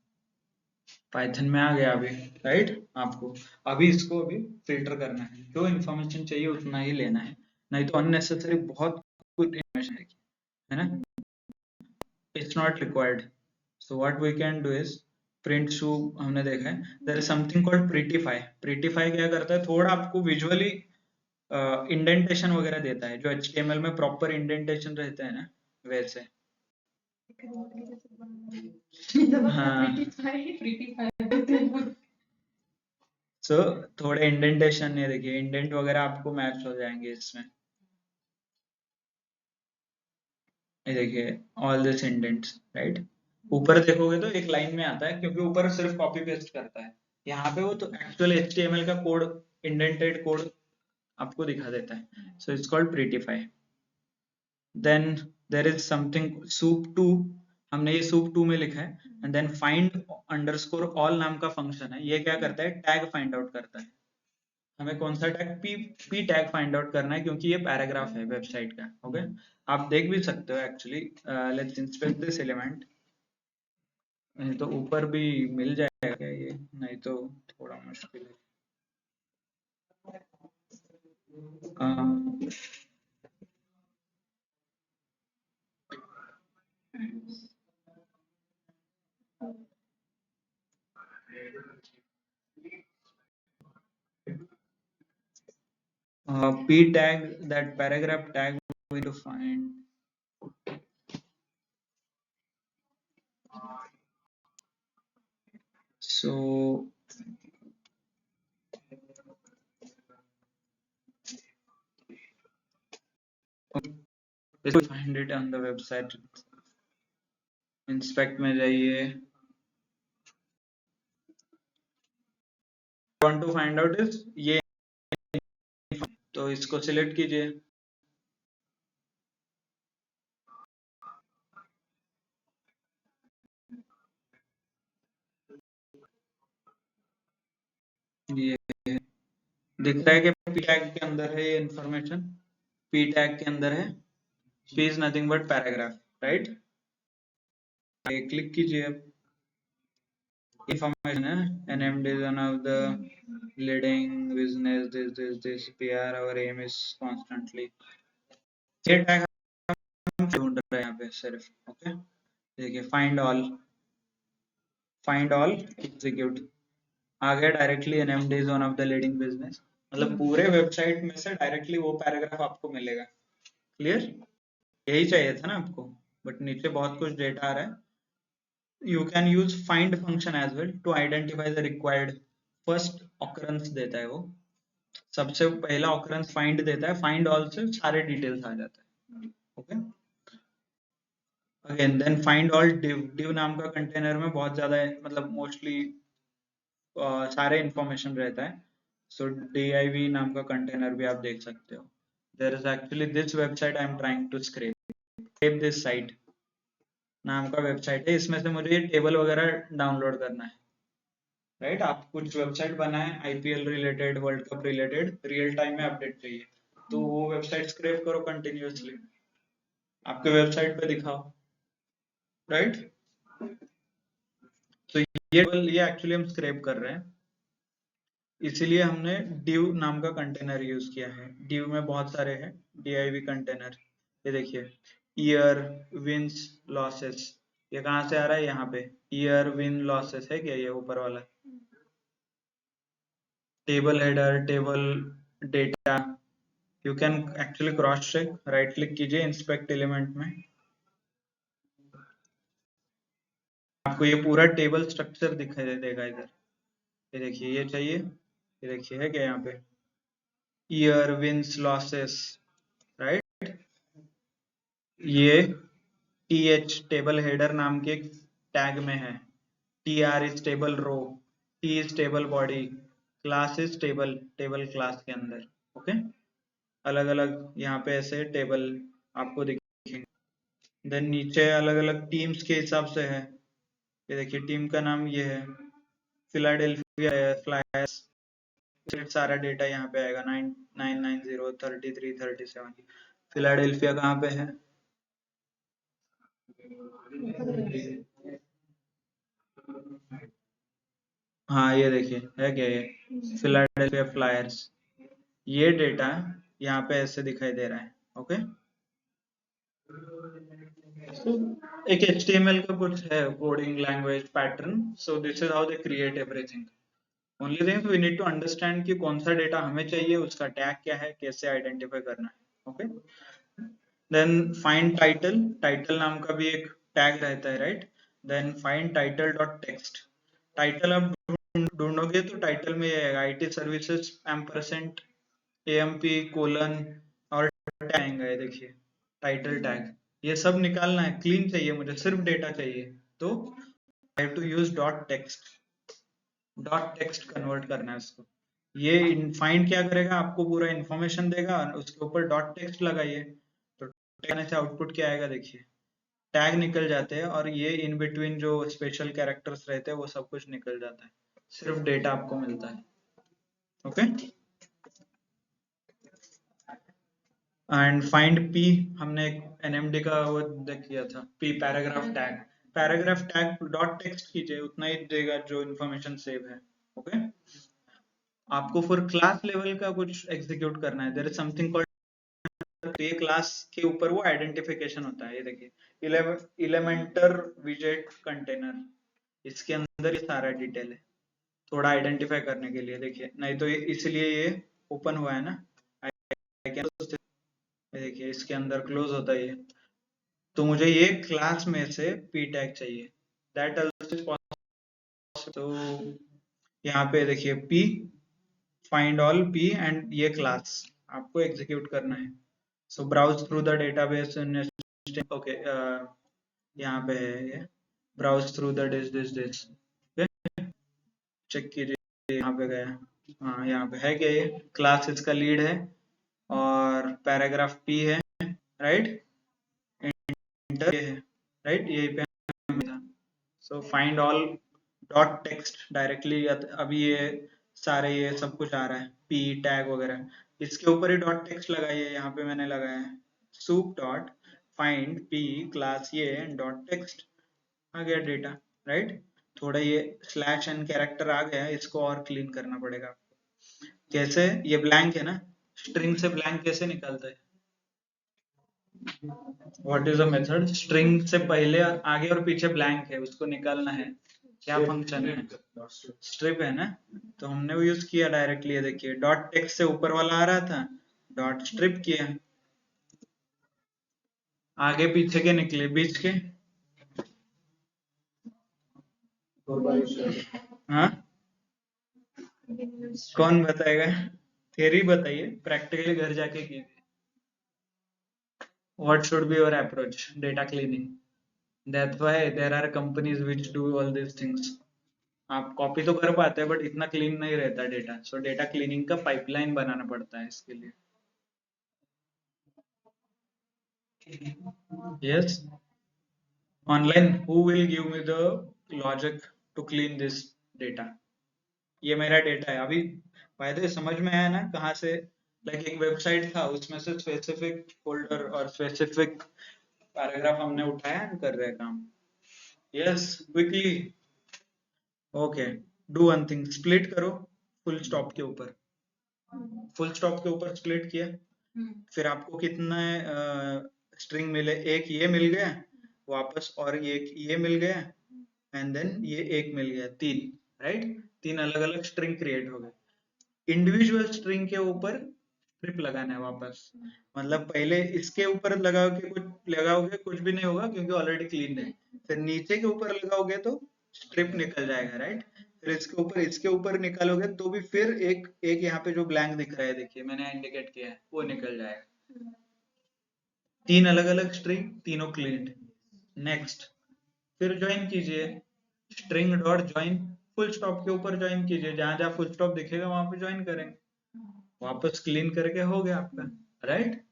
Python में आ गया अभी, राइट? आपको अभी इसको अभी फिल्टर करना है, जो इन्फॉर्मेशन चाहिए उतना ही लेना है, नहीं तो अननेसेसरी बहुत कुछ इन्फॉर्मेशन है ना, it's not required. So what we can do is print shoe, हमने देखा है there is something called prettify. Prettify क्या करता है, थोड़ा आपको विजुअली इंडेंटेशन वगैरह देता है, जो HTML में प्रॉपर इंडेंटेशन रहते हैं ना वैसे। हाँ सो थोड़े इंडेंटेशन, ये देखिए इंडेंट वगैरह आपको मैच हो जाएंगे इसमें। ये देखिए ऑल दिस इंडेंट्स, राइट? ऊपर देखोगे तो एक लाइन में आता है, क्योंकि ऊपर सिर्फ कॉपी पेस्ट करता है। यहाँ पे वो तो एक्चुअल HTML का कोड, इंडेंटेड कोड आपको दिखा देता है। So it's called prettify. Then there is something soup2, हमने ये soup2 में लिखा है। And then find underscore all नाम का फंक्शन है, ये क्या करता है, टैग फाइंड आउट करता है। हमें कौन सा tag, P tag find out करना है, क्योंकि ये पैराग्राफ है वेबसाइट का। ओके आप देख भी सकते हो actually. Let's inspect this element. नहीं तो ऊपर भी मिल जाएगा क्या ये, नहीं तो थोड़ा मुश्किल है। P tag, that paragraph tag we need to find. So let's find it on the website। Inspect में जाइए, want to find out is ये, तो इसको सिलेक्ट कीजिए। ये दिख रहा है कि P टैग के अंदर है ये इंफॉर्मेशन, P टैग के अंदर है, P is nothing but paragraph, right? Click कीजिए, अब information है, NMD is one of the leading business this PR, our aim is constantly। ये टैग हम ढूंढ रहे हैं यहाँ पे सिर्फ। ओके देखिए फाइंड ऑल एग्जीक्यूट आ गया directly, NMD is one of the leading business, मतलब पूरे वेबसाइट में से डायरेक्टली वो पैराग्राफ आपको मिलेगा। क्लियर? यही चाहिए था ना आपको, बट नीचे बहुत कुछ डेटा आ रहा है। You can use find function as well to identify the required first occurrence देता है वो, सबसे पहला occurrence find देता है, find all से सारे डिटेल्स आ जाता है। Okay again then find all div नाम का कंटेनर में बहुत ज्यादा है, मतलब मोस्टली सारे इंफॉर्मेशन रहता है। सो div नाम का कंटेनर भी आप देख सकते हो। There is actually this website I am trying to scrape this site नाम का वेबसाइट है, इसमें से मुझे ये टेबल वगैरह डाउनलोड करना है, राइट? आप कुछ वेबसाइट बनाए IPL related, world cup related, real time में अपडेट चाहिए, तो वो वेबसाइट स्क्रैप करो कंटिन्यूअसली, आपके वेबसाइट पे दिखाओ, राइट? तो ये एक्चुअली हम स्क्रैप कर रहे हैं, इसीलिए हमने div नाम का कंटेनर यूज किया है। div में बहुत सारे हैं div कंटेनर, ये देखिए ईयर, विंस, लॉसेस, ये कहाँ से आ रहा है? यहाँ पे ईयर विन लॉसेस है क्या? ये ऊपर वाला table header, table data, you can actually cross check, right click कीजिए इंस्पेक्ट एलिमेंट में, आपको ये पूरा टेबल स्ट्रक्चर दिखाई देगा इधर। ये देखिए, ये चाहिए, ये देखिए है क्या यहाँ पे, ईयर विंस लॉसेस, राइट। ये टीएच टेबल हेडर नाम के टैग में है, TR is table row, T is table body, class is table, table class के अंदर। ओके, अलग अलग यहाँ पे ऐसे टेबल आपको दिखेंगे। देन नीचे अलग अलग टीम्स के हिसाब से है, ये देखिए टीम का नाम ये है, फिलाडेल्फिया है, फ्लायर्स, सारा डेटा यहाँ पे आएगा, 9990 33 37। फिलाडेल्फिया कहाँ पे है? हाँ ये देखिए है क्या, ये फिलाडेल्फिया फ्लायर्स, ये डेटा यहाँ पे ऐसे दिखाई दे रहा है। ओके, so एक HTML का कुछ है coding language pattern, so this is how they create everything. Only thing we need to understand कि कौन सा डेटा हमें चाहिए, उसका टैग क्या है, कैसे आइडेंटिफाई करना है। Okay, then find title, title नाम का भी एक टैग रहता है, right. Then find title dot text, title आप ढूंढोगे तो टाइटल में ये आएगा IT services ampersand AMP colon और टैग आएगा, ये देखिए टाइटल टैग, ये सब निकालना है, क्लीन चाहिए मुझे, सिर्फ डेटा चाहिए, तो I have to use dot text, dot text convert करना है उसको। ये फाइंड क्या करेगा, आपको पूरा इंफॉर्मेशन देगा, उसके ऊपर डॉट टेक्स्ट लगाइए, तो कहने से आउटपुट क्या आएगा देखिए, टैग निकल जाते हैं, और ये इन बिटवीन जो स्पेशल कैरेक्टर्स रहते हैं वो सब कुछ निकल जाता है, सिर्फ डेटा आपको मिलता है। ओके, एंड फाइंड पी, हमने एनएमडी का वो देख किया था, P paragraph tag, paragraph tag dot text कीजिए, उतना ही देगा जो इन्फॉर्मेशन सेव है। ओके, आपको फॉर क्लास लेवल का कुछ एग्जीक्यूट करना है, देयर इज समथिंग कॉल्ड, ये क्लास के ऊपर वो आइडेंटिफिकेशन होता है, ये देखिए एलिमेंटर विजेट कंटेनर, इसके अंदर ये सारा डिटेल है, थोड़ा आइडेंटिफाई करने के लिए, देखिए नहीं तो इसलिए ये ओपन हुआ है ना, देखिए इसके अंदर क्लोज होता है ये, तो मुझे ये क्लास में से पी टैग चाहिए, दैट आल्सो इज पॉसिबल। तो यहाँ पे देखिए P, find all P and ये क्लास आपको एग्जीक्यूट करना है। So browse through the database, okay, यहाँ पे है ये, browse through the this, check कीजिए यहाँ पे गया, हाँ यहाँ पे है क्या, ये क्लास इसका लीड है, और पैराग्राफ पी है, राइट, इंटर है, राइट, यही पे था। सो find all dot text directly, अभी ये सारे ये सब कुछ आ रहा है, पी टैग वगैरह, इसके ऊपर ही डॉट टेक्स्ट लगाइए, यहाँ पे मैंने लगाया है soup dot find P class ये डॉट टेक्स्ट, आ गया डेटा, राइट। थोड़ा ये स्लैश एंड कैरेक्टर आ गया, इसको और क्लीन करना पड़ेगा। कैसे, ये ब्लैंक है ना, स्ट्रिंग से ब्लैंक कैसे निकालता है, what is the method, string से पहले आगे और पीछे ब्लैंक है, उसको निकालना है, क्या फंक्शन है, स्ट्रिप है ना, तो हमने वो यूज किया डायरेक्टली, ये देखिए डॉट टेक्स्ट से ऊपर वाला आ रहा था, डॉट स्ट्रिप किया, आगे पीछे के निकले, बीच के, हाँ कौन बताएगा, थ्योरी बताइए, प्रैक्टिकली घर जाके कीजिए। What should be your approach? Data cleaning. That's why there are companies which do all these things. आप कॉपी तो कर पाते हैं बट इतना क्लीन नहीं रहता डेटा, सो डेटा क्लीनिंग का पाइपलाइन बनाना पड़ता है इसके लिए। Yes, online, who will give me the logic to clean this data? ये मेरा डेटा है अभी, बाय द वे समझ में आया ना कहाँ से, लाइक एक वेबसाइट था, उसमें से स्पेसिफिक फोल्डर और स्पेसिफिक पैराग्राफ हमने उठाया एंड कर रहे हैं काम। Yes, quickly, okay, do one thing, split करो फुल स्टॉप के ऊपर, फुल स्टॉप के ऊपर स्प्लिट किया, फिर आपको कितने स्ट्रिंग मिले, एक ये मिल गया, वापस और ये मिल गया एंड देन ये एक मिल गया, 3, राइट? 3 अलग अलग स्ट्रिंग क्रिएट हो गए। इंडिविजुअल स्ट्रिंग के ऊपर स्ट्रिप लगाना है वापस, मतलब पहले इसके ऊपर लगाओगे कुछ भी नहीं होगा क्योंकि ऑलरेडी क्लीन है, फिर नीचे के ऊपर लगाओगे तो स्ट्रिप निकल जाएगा, राइट? फिर इसके ऊपर निकालोगे तो भी फिर एक यहाँ पे जो ब्लैंक दिख रहा है, देखिए मैंने इंडिकेट किया है, वो निकल जाएगा। 3 अलग अलग स्ट्रिंग, तीनों क्लीन। नेक्स्ट, फिर ज्वाइन कीजिए, string dot join, full stop के ऊपर ज्वाइन कीजिए, जहां जहां फुल स्टॉप दिखेगा वहां पे ज्वाइन करेंगे, वापस क्लीन करके हो गया आपका, राइट?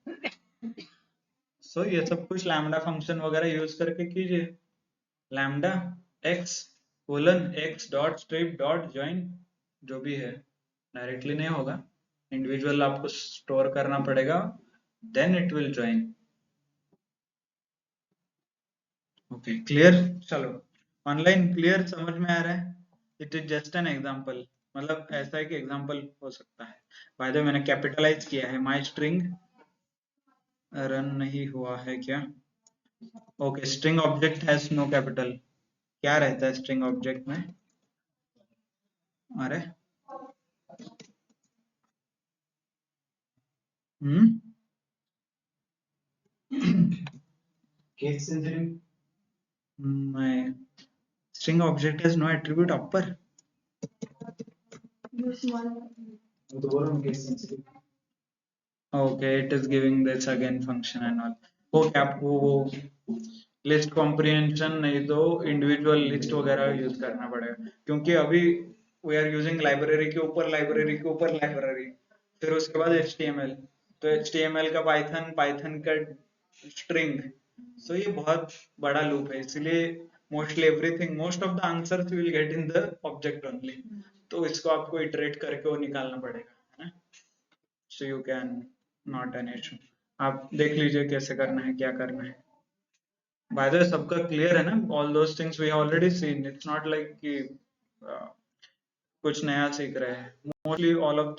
सो ये सब कुछ लैम्डा फंक्शन वगैरह यूज करके कीजिए। Lambda x colon x dot strip dot join, जो भी है, डायरेक्टली नहीं होगा, इंडिविजुअल आपको स्टोर करना पड़ेगा, then it will join. Okay, clear? चलो, ऑनलाइन क्लियर, समझ में आ रहा है? It is just an example, मतलब ऐसा है कि एग्जांपल हो सकता है। बाय द वे मैंने कैपिटलाइज किया है, माय स्ट्रिंग रन नहीं हुआ है क्या? Okay, string object has no capital. क्या रहता है स्ट्रिंग ऑब्जेक्ट में? अरे case sensitive, my string object has no attribute upper, Use one. वो तो बोल रहा हूँ case sensitive। Okay, it is giving this again function and all। वो क्या, वो लिस्ट कॉम्प्रिहेंशन नहीं तो इंडिविजुअल लिस्ट वगैरह यूज करना पड़ेगा, क्योंकि अभी वी आर यूजिंग लाइब्रेरी के ऊपर लाइब्रेरी के ऊपर लाइब्रेरी, फिर उसके बाद HTML, तो HTML का पाइथन का स्ट्रिंग, सो ये बहुत बड़ा लूप है, इसलिए mostly everything, most of the answers will get in the object only, तो इसको आपको इटरेट करके वो निकालना पड़ेगा, है ना? So you can not an issue, आप देख लीजिए कैसे करना है, क्या करना है। बाय द वे सबका क्लियर है ना? All those things we have already seen, it's not like कि कुछ नया सीख रहे हैं, mostly all of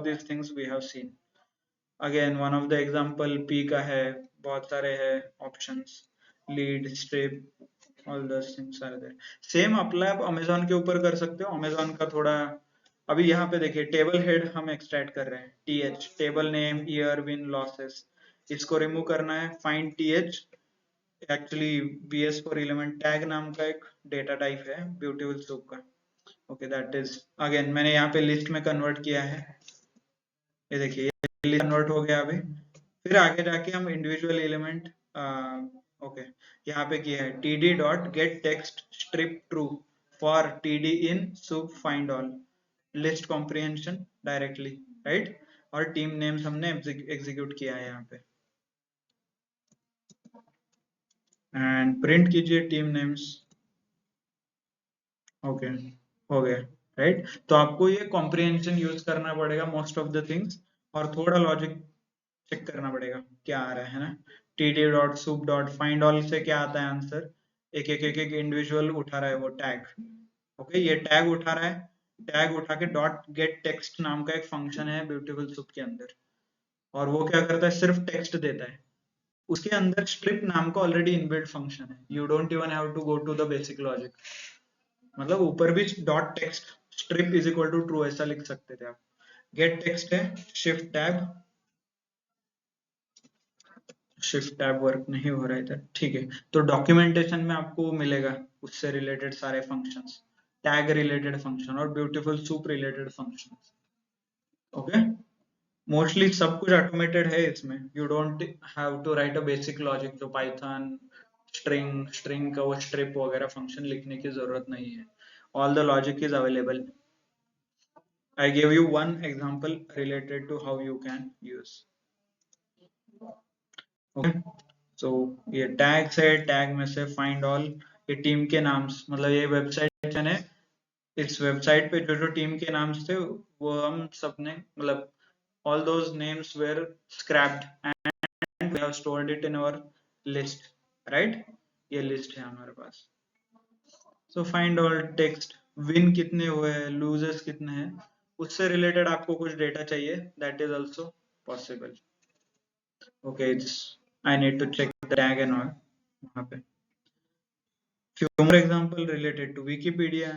this things we have seen. Again one of the example P का है, बहुत सारे हैं options, lead, strip, all those things are there. Same apply आप अमेजोन के ऊपर कर सकते हो, अमेजोन का थोड़ा, अभी यहाँ पे देखिए टेबल हेड हम एक्सट्रैक्ट कर रहे हैं, TH, table name, year, win, losses, इसको रिमूव करना है, find TH, actually BS for element tag नाम का एक डेटा टाइप है ब्यूटीफुल सूप का। ओके, दैट इज, अगेन मैंने यहाँ पे लिस्ट में कन्वर्ट किया है, ये देखिए लिस्ट कन्वर्ट हो गया अभी। फिर आगे जाके हम इंडिविजुअल एलिमेंट, ओके, यहाँ पे किया है td dot gate text strip true for td in soup find all, list comprehension directly, right? और टीम नेम्स हमने एग्जीक्यूट किया है यहाँ पे, एंड प्रिंट कीजिए टीम नेम्स। ओके, हो गया, राइट? तो आपको ये कॉम्प्रिहेंशन यूज करना पड़ेगा मोस्ट ऑफ द थिंग्स, और थोड़ा लॉजिक चेक करना पड़ेगा क्या आ रहा है ना? td dot soup dot find all से क्या आता है आंसर, एक इंडिविजुअल उठा रहा है वो टैग, ओके, ये टैग उठा रहा है, टैग उठा के डॉट गेट टेक्स्ट नाम का एक फंक्शन है ब्यूटीफुल सूप के अंदर, और वो क्या करता है, सिर्फ टेक्स्ट देता है, उसके अंदर स्ट्रिप नाम का ऑलरेडी इनबिल्ट फंक्शन है, you don't even have to go to the basic logic, मतलब ऊपर भी dot text strip is equal to true ऐसा लिख सकते थे आप। गेट टेक्स्ट है, शिफ्ट टैब वर्क नहीं हो रहा है इधर, ठीक है, तो डॉक्यूमेंटेशन में आपको मिलेगा उससे रिलेटेड सारे फंक्शंस, टैग रिलेटेड फंक्शन और beautiful soup related functions, okay? Mostly सब कुछ ऑटोमेटेड है इसमें, you don't have to write a basic logic, जो पाइथन स्ट्रिंग का वो स्ट्रिप वगैरह फंक्शन लिखने की जरूरत नहीं है, all the logic is available। I gave you one example related to how you can use, okay? So ये टैग्स है, टैग में से फाइंड ऑल, ये टीम के नाम, मतलब ये वेबसाइट है, इस वेबसाइट पे जो जो टीम के नाम थे वो हम सबने, मतलब all those names were scrapped and we have stored it in our list, right? ये लिस्ट है हमारे पास। सो फाइंड ऑल टेक्स्ट, विन कितने हुए हैं, लूजर्स कितने हैं, उससे रिलेटेड आपको कुछ डेटा चाहिए, that is also possible. Okay, it's, I need to check the tag and all वहां पे, Few more example related to Wikipedia.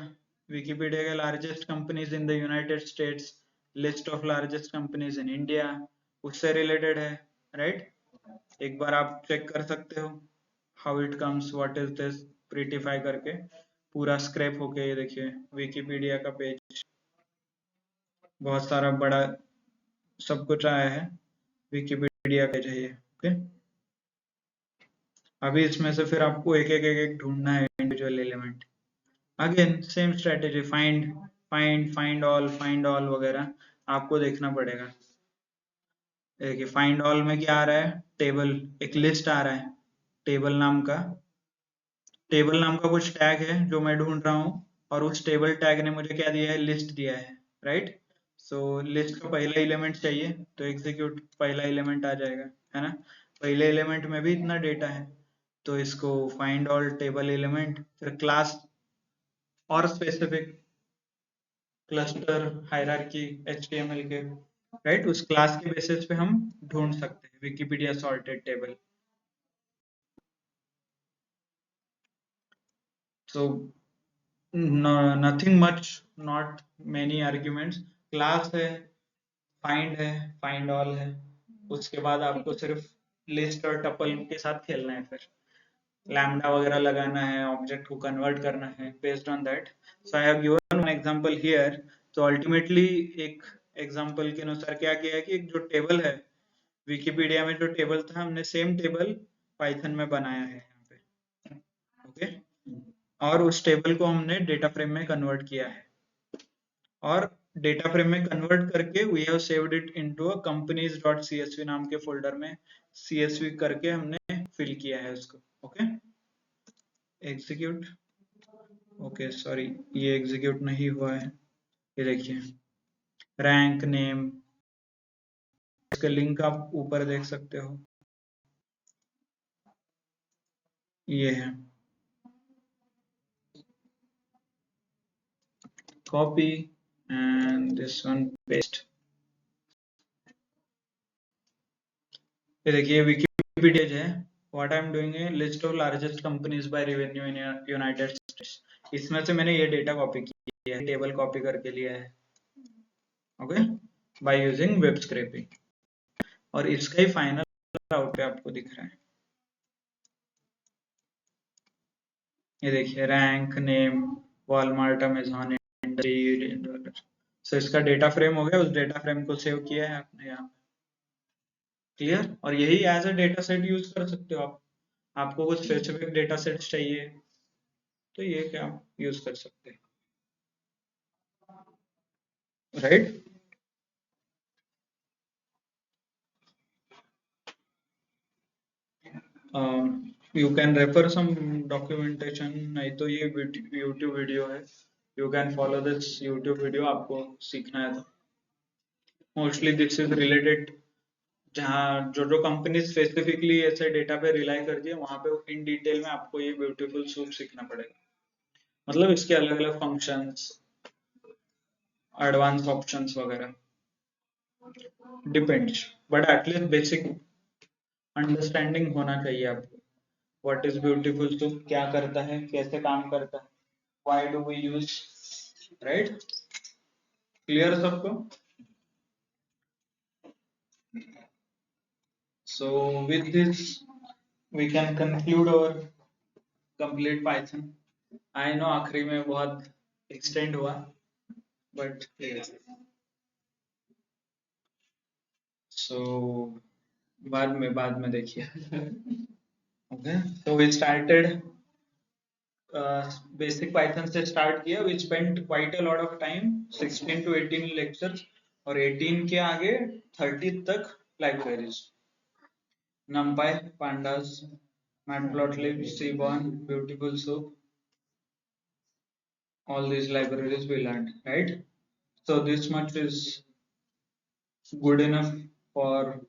Wikipedia के largest companies in the United States, list of largest companies in India, उससे related है, right? एक बार आप check कर सकते हो how it comes, what is this, prettify करके पूरा स्क्रैप होके ये देखिए विकिपीडिया का पेज बहुत सारा बड़ा सब कुछ आया है विकिपीडिया पेज है ये ओके। अभी इसमें से फिर आपको एक ढूंढना है individual element. Again same strategy, find all वगैरह आपको देखना पड़ेगा। देखिए फाइंड ऑल में क्या आ रहा है, टेबल, एक लिस्ट आ रहा है, टेबल नाम का कुछ टैग है जो मैं ढूंढ रहा हूँ और उस टेबल टैग ने मुझे क्या दिया है, लिस्ट दिया है, राइट। सो लिस्ट का पहला एलिमेंट चाहिए तो एग्जीक्यूट पहला एलिमेंट आ जाएगा, है ना। पहले एलिमेंट में भी इतना डेटा है तो इसको फाइंड ऑल टेबल एलिमेंट, फिर क्लास और स्पेसिफिक क्लस्टर हायरार्की HTML के, राइट, उस क्लास के बेसिस पे हम ढूंढ सकते हैं Wikipedia sorted table. So nothing much, not many arguments, class है, फाइंड ऑल है, उसके बाद आपको सिर्फ लिस्ट और टपल के साथ खेलना है, फिर लैम्डा वगैरह लगाना है, ऑब्जेक्ट को कन्वर्ट करना है based on that. So I have given one example here. तो अल्टीमेटली एक एग्जांपल के अनुसार क्या किया है कि एक जो टेबल है विकिपीडिया में, जो टेबल था हमने सेम टेबल पाइथन में बनाया है यहाँ पे, ओके। और उस टेबल को हमने डेटा फ्रेम में कन्वर्ट किया है और डेटा फ्रेम में कन्वर्ट करके we have saved it into a companies.csv नाम के फोल्डर में, CSV करके हमने फिल किया है उसको, ओके। एग्जीक्यूट, ओके सॉरी ये एग्जीक्यूट नहीं हुआ है, ये देखिए रैंक नेम, इसका लिंक आप ऊपर देख सकते हो, ये है, copy and this one paste. ये देखिए विकिपीडिया है, व्हाट आई एम डूइंग है list of largest companies by revenue in United states, इसमें से मैंने ये डेटा कॉपी किया है, टेबल कॉपी करके लिया है, okay, by using web scrapping. और इसका ही फाइनल आउटपुट आपको दिख रहा है, ये देखिए rank name Walmart Amazon industry. So इसका डेटा फ्रेम हो गया, उस डेटा फ्रेम को सेव किया है आपने यहाँ, क्लियर। और यही as a data set use कर सकते हो आप, आपको कुछ स्पेसिफिक डेटा सेट्स चाहिए तो ये क्या यूज कर सकते हैं, right. You can refer some documentation, नहीं तो ये यूट्यूब वीडियो है, you can follow this YouTube video, आपको सीखना है तो मोस्टली दिस इज रिलेटेड, जहाँ जो जो कंपनी स्पेसिफिकली ऐसे डेटा पे रिलाई करती है वहां पे इन डिटेल में आपको ये ब्यूटीफुल सूप सीखना पड़ेगा, मतलब इसके अलग अलग फंक्शंस, एडवांस ऑप्शंस वगैरह, depends, but at least basic understanding होना चाहिए आपको, व्हाट इज ब्यूटीफुल सूप, क्या करता है, कैसे काम करता है, why do we use, right, clear सबको। So with this we can conclude our complete Python. I know आखिरी में बहुत एक्सटेंड हुआ बट सो बाद में देखिए, okay. So we started basic Python से स्टार्ट किया, we spent quite a lot of time, 16 to 18 lectures, और 18 के आगे 30 तक libraries, numpy, pandas, matplotlib, seaborn, beautiful soup, all these libraries we learned, right? So this much is good enough for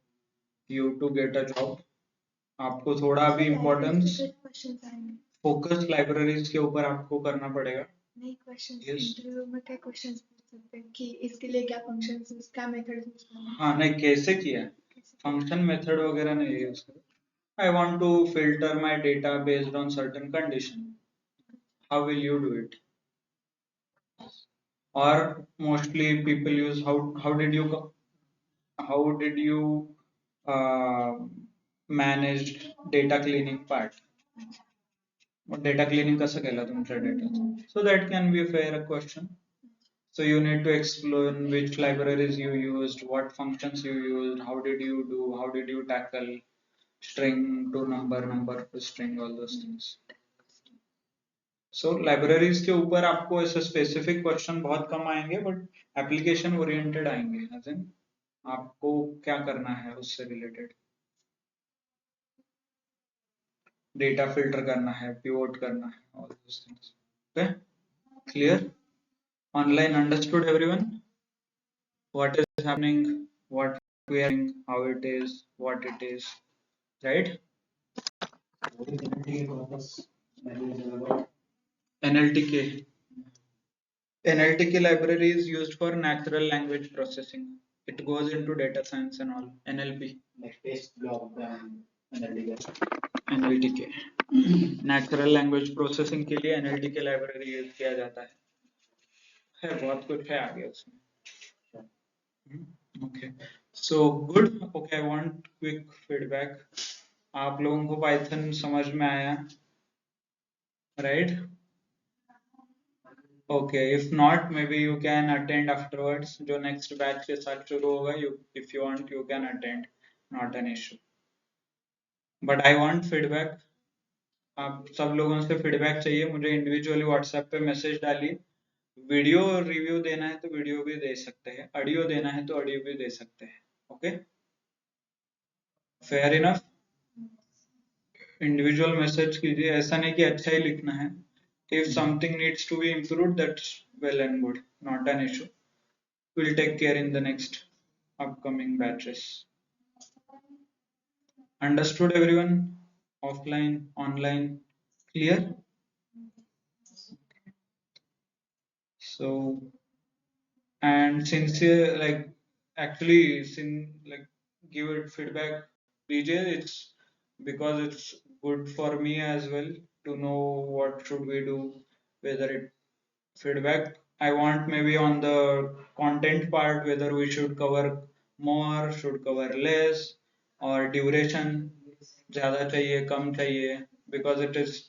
you to get a job. आपको थोड़ा भी importance questions आएंगे, focus libraries के ऊपर आपको करना पड़ेगा। नहीं क्वेश्चंस Yes. इंटरव्यू में क्या क्वेश्चंस पूछ सकते हैं कि इसके लिए क्या फंक्शंस, क्या मेथड यूज करना है, हाँ नहीं कैसे किया, कैसे फंक्शन मेथड वगैरह नहीं यूज करो। I want to filter my data based on certain condition, how will you do it? Or mostly people use how did you uh, manage data cleaning part? Mug data cleaning कसं केलं तुमच्या डेटाचं? So that can be a fair question. So you need to explain which libraries you used, what functions you used, how did you do, how did you tackle string to number, number to string, all those things. So libraries के ऊपर आपको ऐसे specific question बहुत कम आएंगे, but application oriented आएंगे, as in आपको क्या करना है उससे related. Data filter करना है, pivot करना है, all those things. Okay, clear? Online understood everyone? What is happening, what we are doing, how it is, what it is, right? NLTK. NLTK library is used for natural language processing. It goes into data science and all. NLP. NLTK. Natural language processing के लिए NLTK library use किया जाता है बहुत कुछ है आगे उसमें. Okay, so good. Okay, I want quick feedback. आप लोगों को Python समझ में आया, right? Okay, if not, maybe you can attend afterwards. जो next batch के साथ शुरू होगा, if you want, you can attend. Not an issue. But I want feedback. आप सब लोगों से feedback चाहिए मुझे. Individually WhatsApp पे message डालिए. वीडियो रिव्यू देना है तो वीडियो भी दे सकते हैं, ऑडियो देना है तो ऑडियो भी दे सकते हैं. Okay, fair enough. Individual message कीजिए, ऐसा नहीं कि अच्छा ही लिखना है. If something needs to be improved, that's well and good, not an issue. We'll take care in the next upcoming batches. Understood everyone? Offline, online, clear? So, and sincere, like actually like give it feedback, DJ. It's because it's good for me as well to know what should we do, whether it feedback I want maybe on the content part, whether we should cover more, should cover less, or duration ज़्यादा चाहिए कम चाहिए, because it is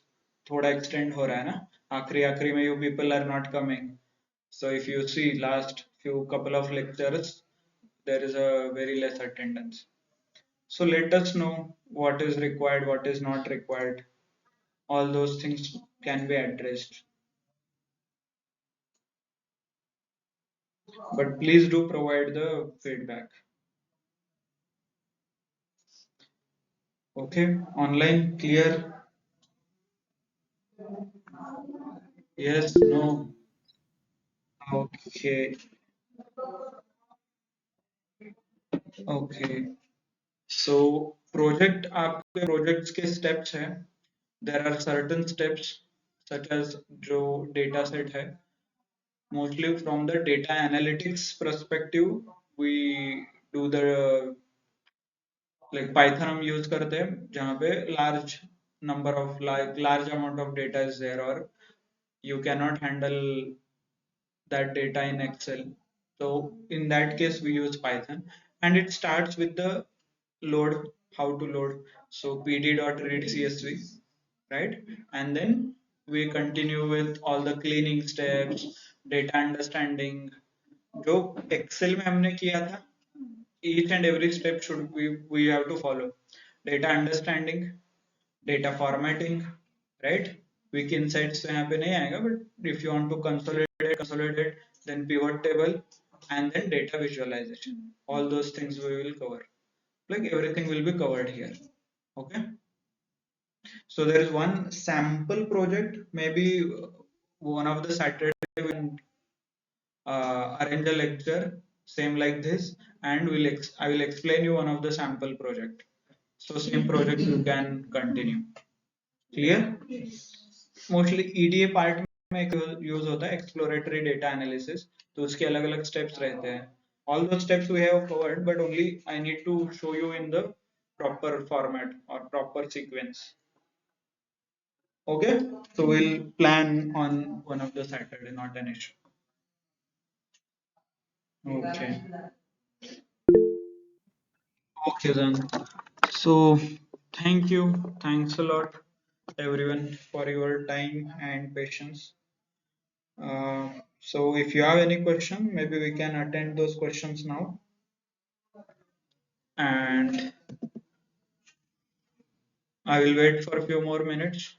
थोड़ा extend हो रहा है ना. आखिरी आखिरी में you people are not coming. So if you see last few couple of lectures, there is a very less attendance. So let us know what is required, what is not required. All those things can be addressed. But please do provide the feedback. Okay, online clear? Yes, no. Okay, okay. So project आपके projects के steps हैं. There are certain steps such as जो data set है. Mostly from the data analytics perspective, we do the like Python हम use करते हैं जहाँ पे large number of large amount of data is there, or you cannot handle that data in Excel. So in that case, we use Python, and it starts with the load, how to load. So pd.read CSV, right? And then we continue with all the cleaning steps, data understanding. जो Excel में हमने किया था, each and every step should we have to follow. Data understanding, data formatting, right? Quick insights तो यहाँ पे नहीं आएगा, but if you want to consolidate, then pivot table, and then data visualization. All those things we will cover. Like everything will be covered here. Okay. So there is one sample project. Maybe one of the Saturday we will arrange a lecture same like this, and I will explain you one of the sample project. So same project you can continue. Clear? Mostly EDA part में use होता है exploratory data analysis, तो उसके अलग अलग steps रहते हैं. All those steps we have covered, but only I need to show you in the proper format or proper sequence. Okay, so we'll plan on one of the Saturday, not an issue. Okay, okay then. So thanks a lot everyone for your time and patience. So if you have any question, maybe we can attend those questions now. And I will wait for a few more minutes.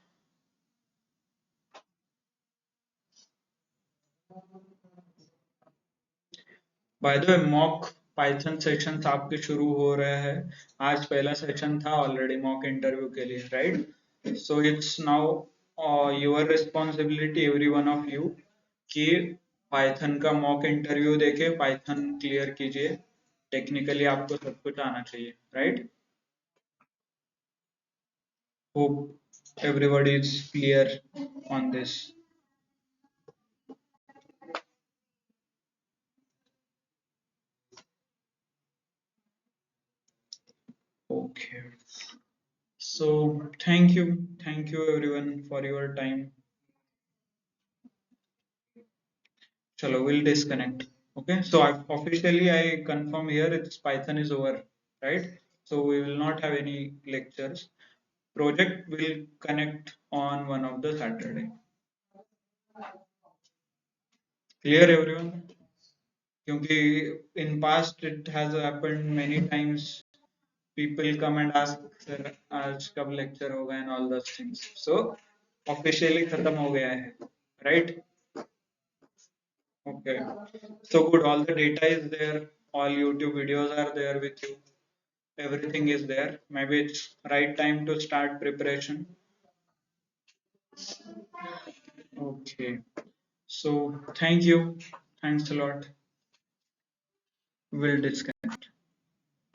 By the way mock Python sessions आपके शुरू हो रहे हैं. आज पहला session था already mock interview के लिए, right? So it's now your responsibility every one of you कि पाइथन का मॉक इंटरव्यू देके पाइथन क्लियर कीजिए. टेक्निकली आपको सब कुछ आना चाहिए, right? Hope everybody is clear on this. Okay, so thank you everyone for your time. Chalo, we'll disconnect. Okay, so officially I confirm here it's Python is over, right? So we will not have any lectures. Project will connect on one of the Saturday. Clear everyone? क्योंकि in past it has happened many times. People come and ask sir आज कब lecture होगा and all those things. So officially खत्म हो गया है, right? Okay. So good. All the data is there. All YouTube videos are there with you. Everything is there. Maybe it's right time to start preparation. Okay. So thank you. Thanks a lot. We'll discuss.